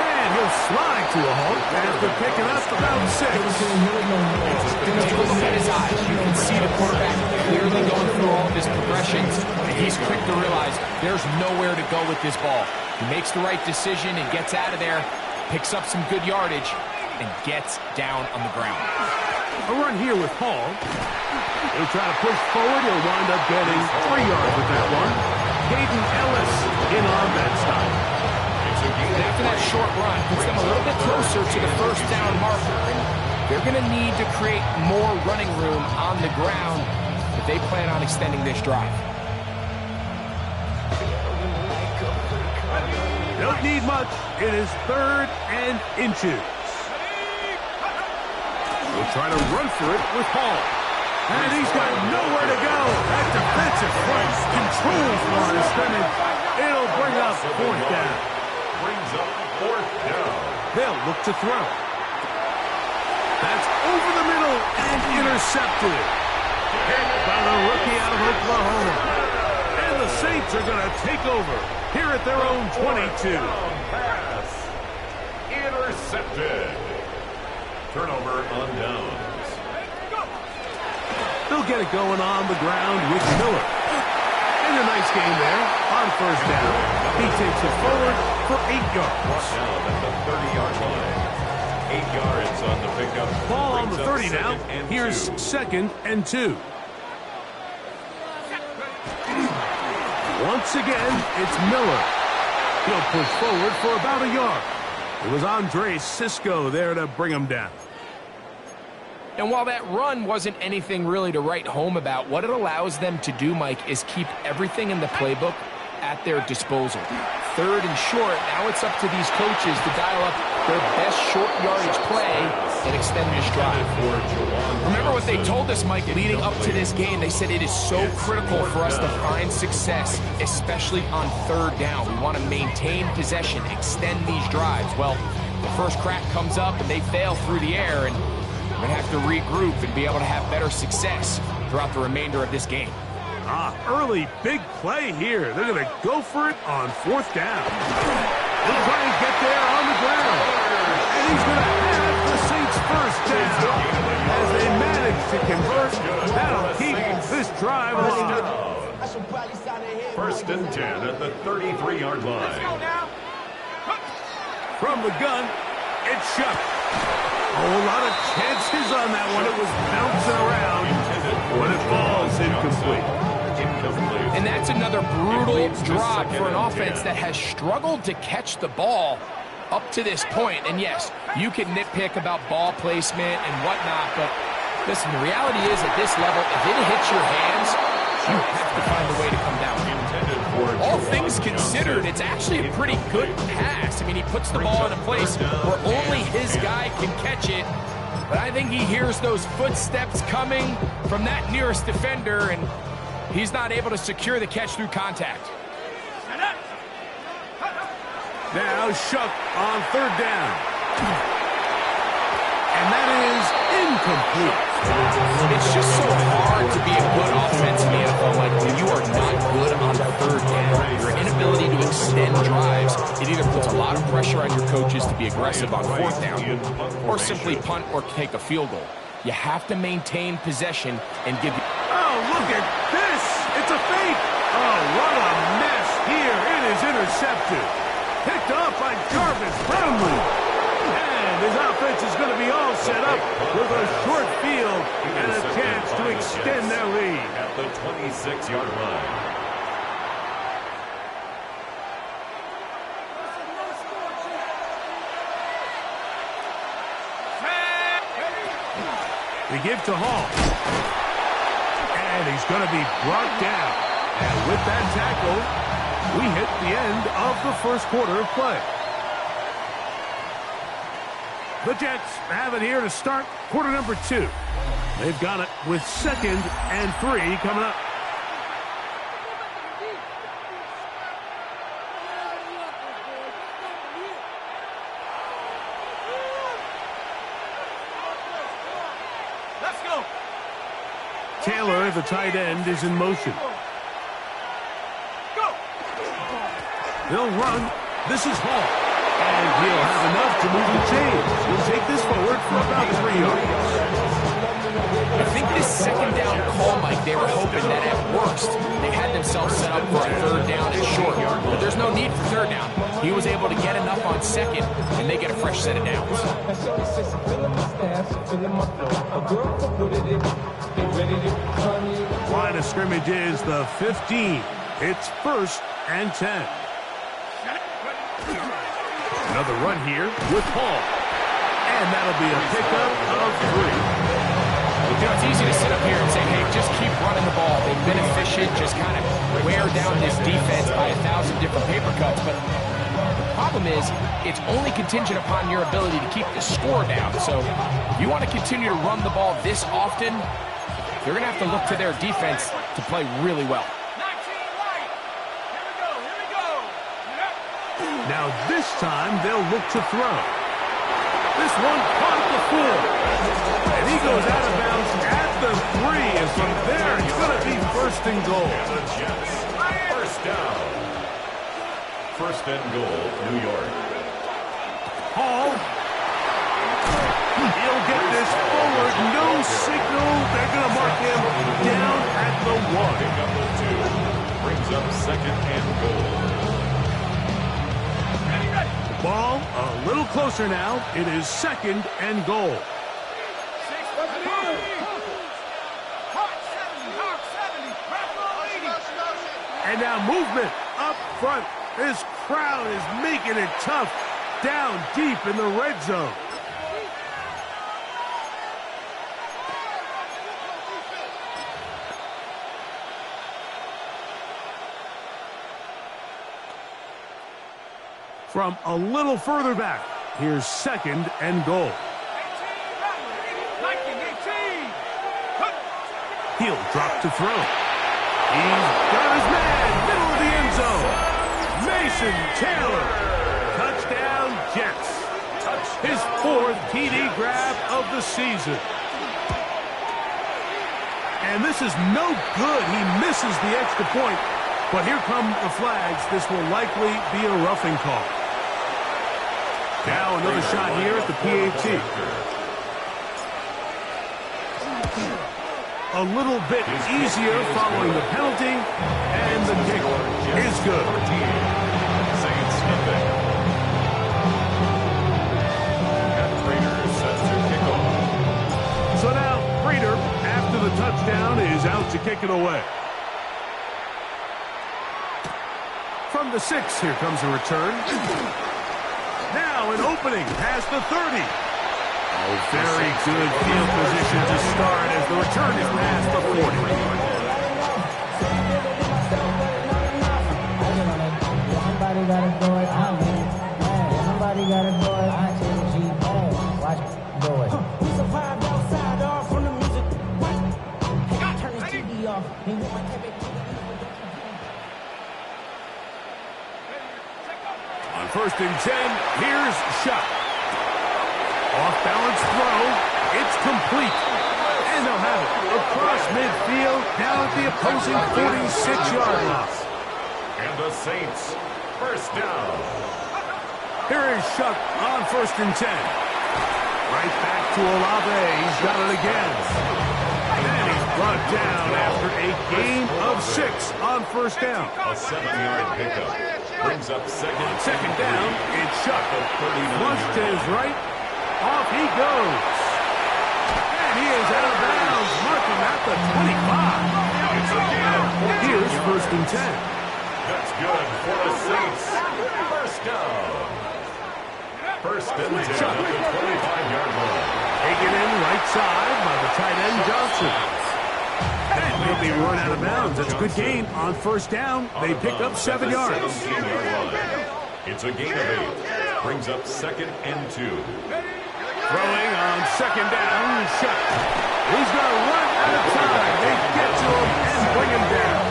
And he'll slide to a halt after picking up about 6. Take a look at his eyes. You can see the quarterback clearly going through all of his progressions, and he's quick to realize there's nowhere to go with this ball. He makes the right decision and gets out of there, picks up some good yardage, and gets down on the ground. A run here with Hall. He'll try to push forward. He'll wind up getting 3 yards with that one. Caden Ellis in on that stop. And after that short run, puts them a little bit closer to the first down marker. And they're going to need to create more running room on the ground if they plan on extending this drive. Don't need much. It is 3rd and inches. We'll try to run for it with Hall. And he's got nowhere to go. That defensive scrimmage. It'll bring up fourth down. Brings up fourth down. They'll look to throw. That's over the middle and intercepted. By the rookie out of Oklahoma. And the Saints are going to take over here at their own 22. Pass. Intercepted. Turnover on downs. They'll get it going on the ground with Miller. And a nice game there on first down. He takes it forward for 8 yards. Down at the 30-yard line. 8 yards on the pickup. Ball on the 30 Brings up now. second and Here's 2. 2nd and 2. Once again, it's Miller. He'll push forward for about a yard. It was Andre Cisco there to bring him down. And while that run wasn't anything really to write home about, what it allows them to do, Mike, is keep everything in the playbook at their disposal. 3rd and short, now it's up to these coaches to dial up their best short yardage play and extend this drive. Remember what they told us, Mike, leading up to this game. They said it is so critical for us to find success, especially on 3rd down. We want to maintain possession, extend these drives. Well, the first crack comes up and they fail through the air, and we're going to have to regroup and be able to have better success throughout the remainder of this game. Early big play here. They're going to go for it on 4th down. They'll try and get there on the ground. And he's going to have the Saints first down. As they manage to convert, that'll keep this drive alive. 1st and 10 at the 33-yard line. From the gun, it's Shuck. A whole lot of chances on that one. It was bouncing around when it falls incomplete. And that's another brutal drop for an offense that has struggled to catch the ball up to this point. And yes, you can nitpick about ball placement and whatnot, but listen, the reality is at this level, if it hits your hands, you have to find a way to come down. All things considered, it's actually a pretty good pass. I mean, he puts the ball in a place where only his guy can catch it. But I think he hears those footsteps coming from that nearest defender, and he's not able to secure the catch through contact. Now Shuck on 3rd down. And that is incomplete. It's just so hard to be a good offense in the NFL. Like, when you are not good on 3rd down, your inability to extend drives, it either puts a lot of pressure on your coaches to be aggressive on 4th down, or simply punt or take a field goal. You have to maintain possession and give you... Oh, look at this! It's a fake! Oh, what a mess here. It is intercepted. Picked up by Jarvis Brownlee. And his offense is going to be all set up with a short field and a chance to extend their lead. At the 26-yard line. They give to Hall. And he's going to be brought down. And with that tackle, we hit the end of the first quarter of play. The Jets have it here to start quarter number 2. They've got it with 2nd and 3 coming up. Let's go. Taylor, the tight end, is in motion. Go. They'll run. This is Hall. And he'll have enough to move the chains. He'll take this forward for about 3 yards. I think this 2nd down call, Mike, they were hoping that at worst they had themselves set up for a 3rd down and short. But there's no need for 3rd down. He was able to get enough on 2nd, and they get a fresh set of downs. Line of scrimmage is the 15. It's 1st and 10. Another run here with Hall. And that'll be a pickup of 3. You know, it's easy to sit up here and say, hey, just keep running the ball. They've been efficient, just kind of wear down this defense by 1,000 different paper cuts. But the problem is, it's only contingent upon your ability to keep the score down. So if you want to continue to run the ball this often, you're going to have to look to their defense to play really well. Now this time they'll look to throw. This one caught at the 4. And he goes out of bounds at the 3. And from there, it's going to be first and goal. The Jets. First down. First and goal, New York. Hall. He'll get this forward. No signal. They're going to mark him down at the 1. Pick up the 2. Brings up second and goal. Ball a little closer now. It is second and goal. And now movement up front. This crowd is making it tough down deep in the red zone. From a little further back, here's second and goal. He'll drop to throw. He's got his man, middle of the end zone. Mason Taylor. Touchdown, Jets. His 4th TD grab of the season. And this is no good. He misses the extra point. But here come the flags. This will likely be a roughing call. Now another shot here at the PAT. A little bit easier following the penalty, and the kick is good. Saints nothing. And Prater set to kick off. So now Prater, after the touchdown, is out to kick it away. From the 6, here comes a return. Now an opening past the 30. Oh, very good field position to start as the return is past the 40. Somebody got to do it. Somebody got to do it. I tell you, watch it. Do it. We survived outside off from the music. What? Turn the TV off. On 1st and 10, here's Shuck. Off-balance throw. It's complete. And they'll have it across midfield, down at the opposing 46-yard line. And the Saints, first down. Here is Shuck on 1st and 10. Right back to Olave. He's got it again. And he's brought down after a gain of 6 on 1st down. A 7-yard pickup. Brings up second down. It's Shuck. Flush to his right. Off he goes. And he is out of bounds. Mark him at the 25. Here's 1st and 10. That's good for the Saints. First down. First and 10 at the 25-yard line. Taken in right side by the tight end Johnson. And he'll be run out of bounds. That's a good gain on 1st down. They pick up 7 yards. 17-yard line. It's a gain of 8. Brings up second and 2. Throwing on 2nd down. Shuck. He's going to run out of time. They get to him and bring him down.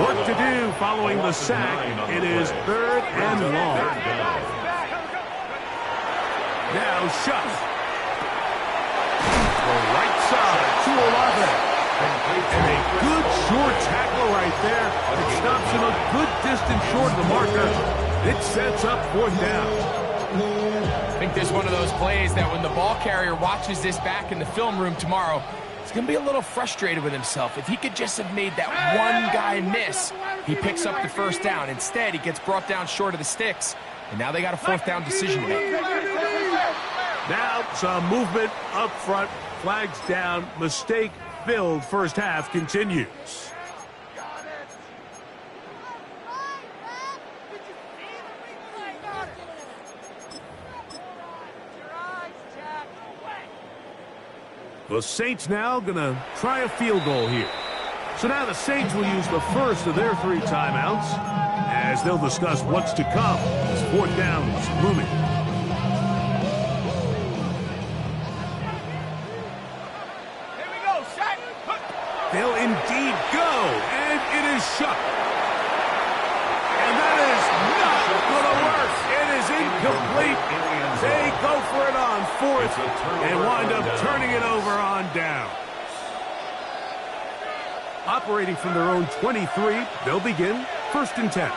What to do following the sack. It is 3rd and long. Now Shuck. The right side to Olave. And a good short tackle right there. It stops him a good distance short of the marker. It sets up 4th down. I think this is one of those plays that when the ball carrier watches this back in the film room tomorrow, he's going to be a little frustrated with himself. If he could just have made that one guy miss, he picks up the 1st down. Instead, he gets brought down short of the sticks, and now they got a 4th down decision to make. Now some movement up front. Flags down. Mistake-filled first half continues. The Saints now going to try a field goal here. So now the Saints will use the first of their 3 timeouts as they'll discuss what's to come as 4th down's looming. They'll indeed go, and it is Shuck. And that is not fourth and wind up turning it over on down. Operating from their own 23, they'll begin 1st and 10.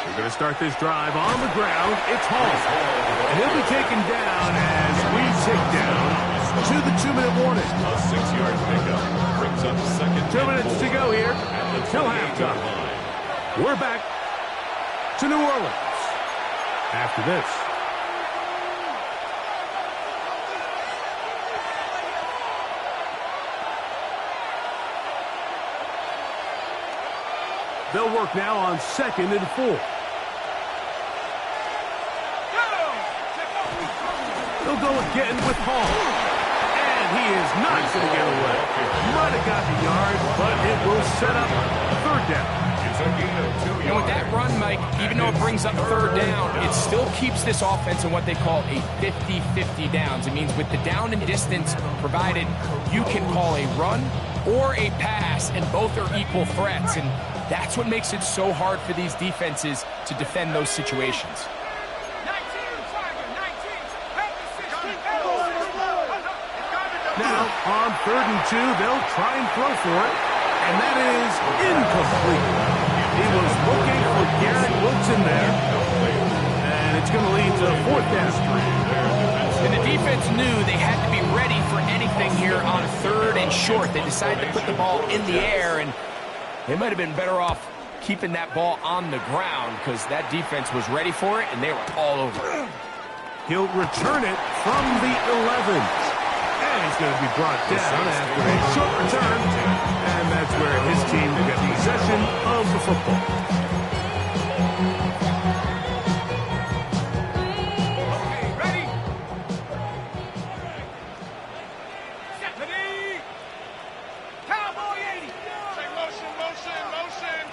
We're going to start this drive on the ground. It's Hall. And he'll be taken down as we tick down to the 2-minute warning. A 6-yard pickup brings up 2nd. 2 minutes to go here until halftime. We're back to New Orleans after this. They'll work now on 2nd and 4. They'll go again with Hall. And he is not going to get away. Might have got the yard, but it will set up 3rd down. And with that run, Mike, even though it brings up 3rd down, it still keeps this offense in what they call a 50-50 downs. It means with the down and distance provided, you can call a run or a pass, and both are equal threats. And that's what makes it so hard for these defenses to defend those situations. Now, on 3rd and 2, they'll try and throw for it, and that is incomplete. He was looking for Garrett Wilson there, and it's going to lead to 4th down. And the defense knew they had to be ready for anything here on 3rd and short. They decided to put the ball in the air, and they might have been better off keeping that ball on the ground because that defense was ready for it, and they were all over it. He'll return it from the 11. And he's going to be brought down after a short return. And that's where his team will get possession of the football. Okay, ready? Cowboy 80. Say motion, motion, motion,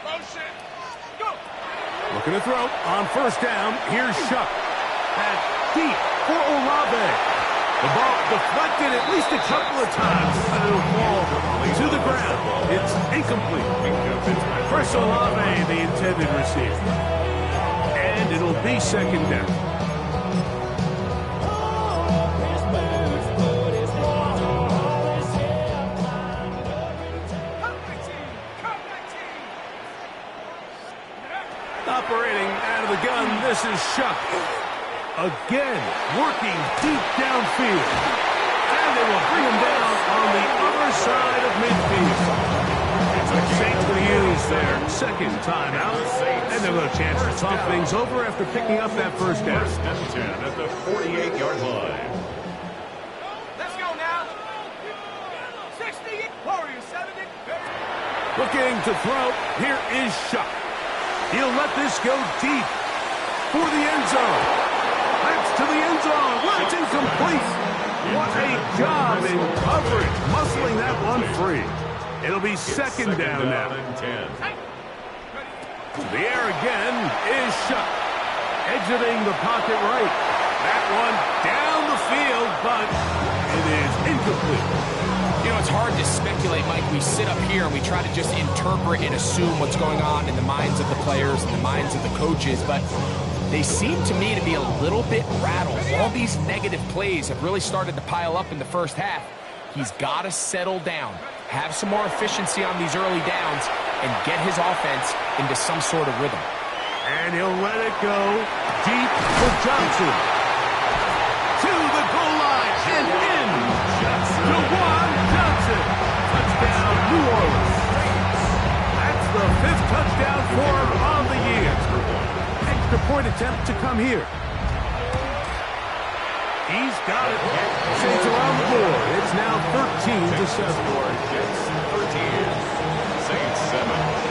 motion. Go. Looking to throw on 1st down. Here's Shuck. That's deep for Olave. The ball deflected at least a couple of times, and it'll fall to the ground. It's incomplete. Chris Olave, the intended receiver. And it'll be 2nd down. Operating out of the gun, this is Shuck. Again, working deep downfield. And they will bring him down on the other side of midfield. Saints will use their 2nd timeout. And they'll have a chance to talk things over after picking up that 1st down. 1st and 10 at the 48-yard line. Let's go now. 60, Warriors 70. Looking to throw. Here is Shuck. He'll let this go deep for the end zone. That's to the end zone. Well, it's incomplete. What a job in coverage, muscling that one free. It'll be 2nd down now. The air again is Shuck. Exiting the pocket right. That one down the field, but it is incomplete. You know, it's hard to speculate, Mike. We sit up here and we try to just interpret and assume what's going on in the minds of the players and the minds of the coaches, but they seem to me to be a little bit rattled. All these negative plays have really started to pile up in the 1st half. He's got to settle down, have some more efficiency on these early downs, and get his offense into some sort of rhythm. And he'll let it go deep for Johnson. To the goal line and in. Jawan Johnson. Touchdown, New Orleans. That's the 5th touchdown for him on the year. Extra point attempt to come here. He's got it. Saints around the board. It's now 13-7. 13. Saints 7.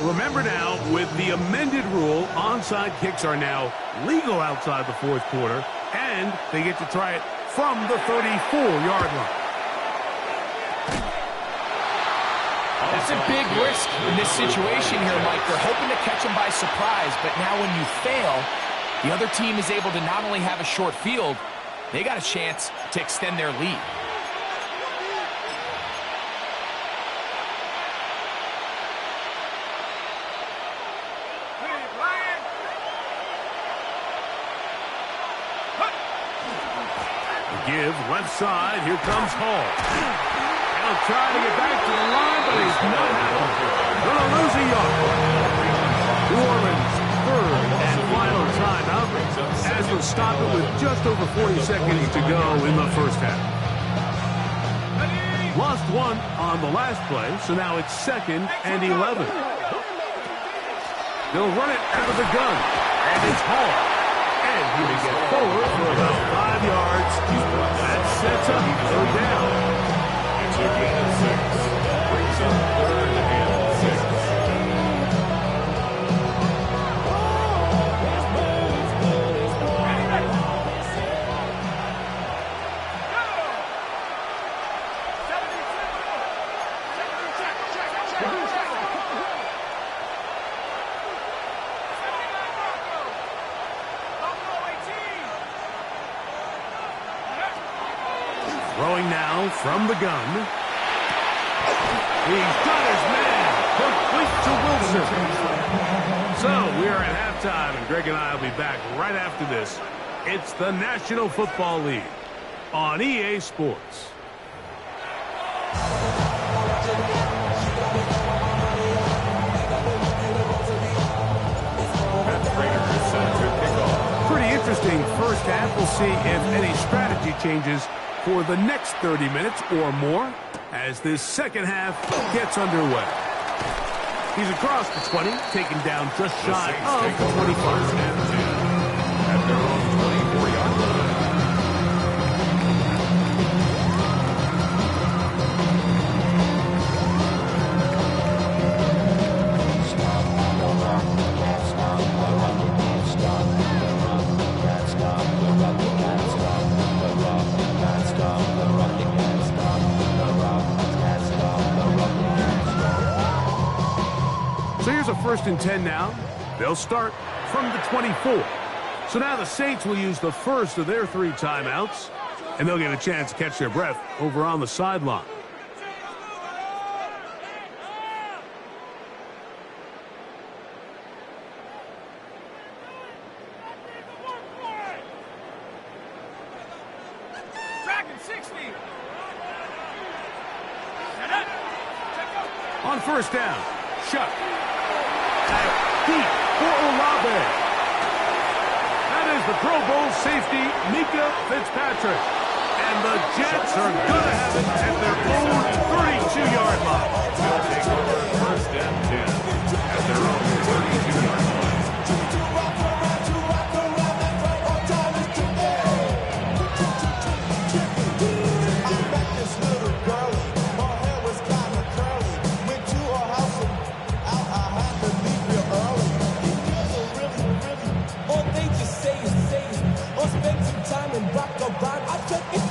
Remember now, with the amended rule, onside kicks are now legal outside the 4th quarter, and they get to try it from the 34-yard line. As It's a big risk in this situation here, Mike. They're hoping to catch him by surprise, but now when you fail, the other team is able to not only have a short field, they got a chance to extend their lead. Give left side. Here comes Hall. He'll try to get back to the line, but he's not happening. Going to lose a yard. New Orleans' third and final timeout as we'll stop it with just over 40 seconds to go in the first half. Lost one on the last play, so now it's 2nd and 11. They'll run it out of the gun, and it's Hall. And he will get forward for about 5 yards. That sets up 3rd down. It's a gain of 6. Brings up 3rd and 6. Throwing now from the gun. He's got his man. Complete to Wilson. So we are at halftime, and Greg and I will be back right after this. It's the National Football League on EA Sports. Pretty interesting first half. We'll see if any strategy changes for the next 30 minutes or more as this second half gets underway. He's across the 20, taken down just shy of the 25. At their own 24-yard line. So here's a 1st and 10 now. They'll start from the 24. So now the Saints will use the first of their 3 timeouts, and they'll get a chance to catch their breath over on the sideline. On 1st down, Shuck. Deep for Olave. That is the Pro Bowl safety, Mika Fitzpatrick. And the Jets are going to have it at their own 32-yard line. They'll take over 1st and 10 at their own 32-yard line. All they just say is, or spend some time and rock a rhyme. I took it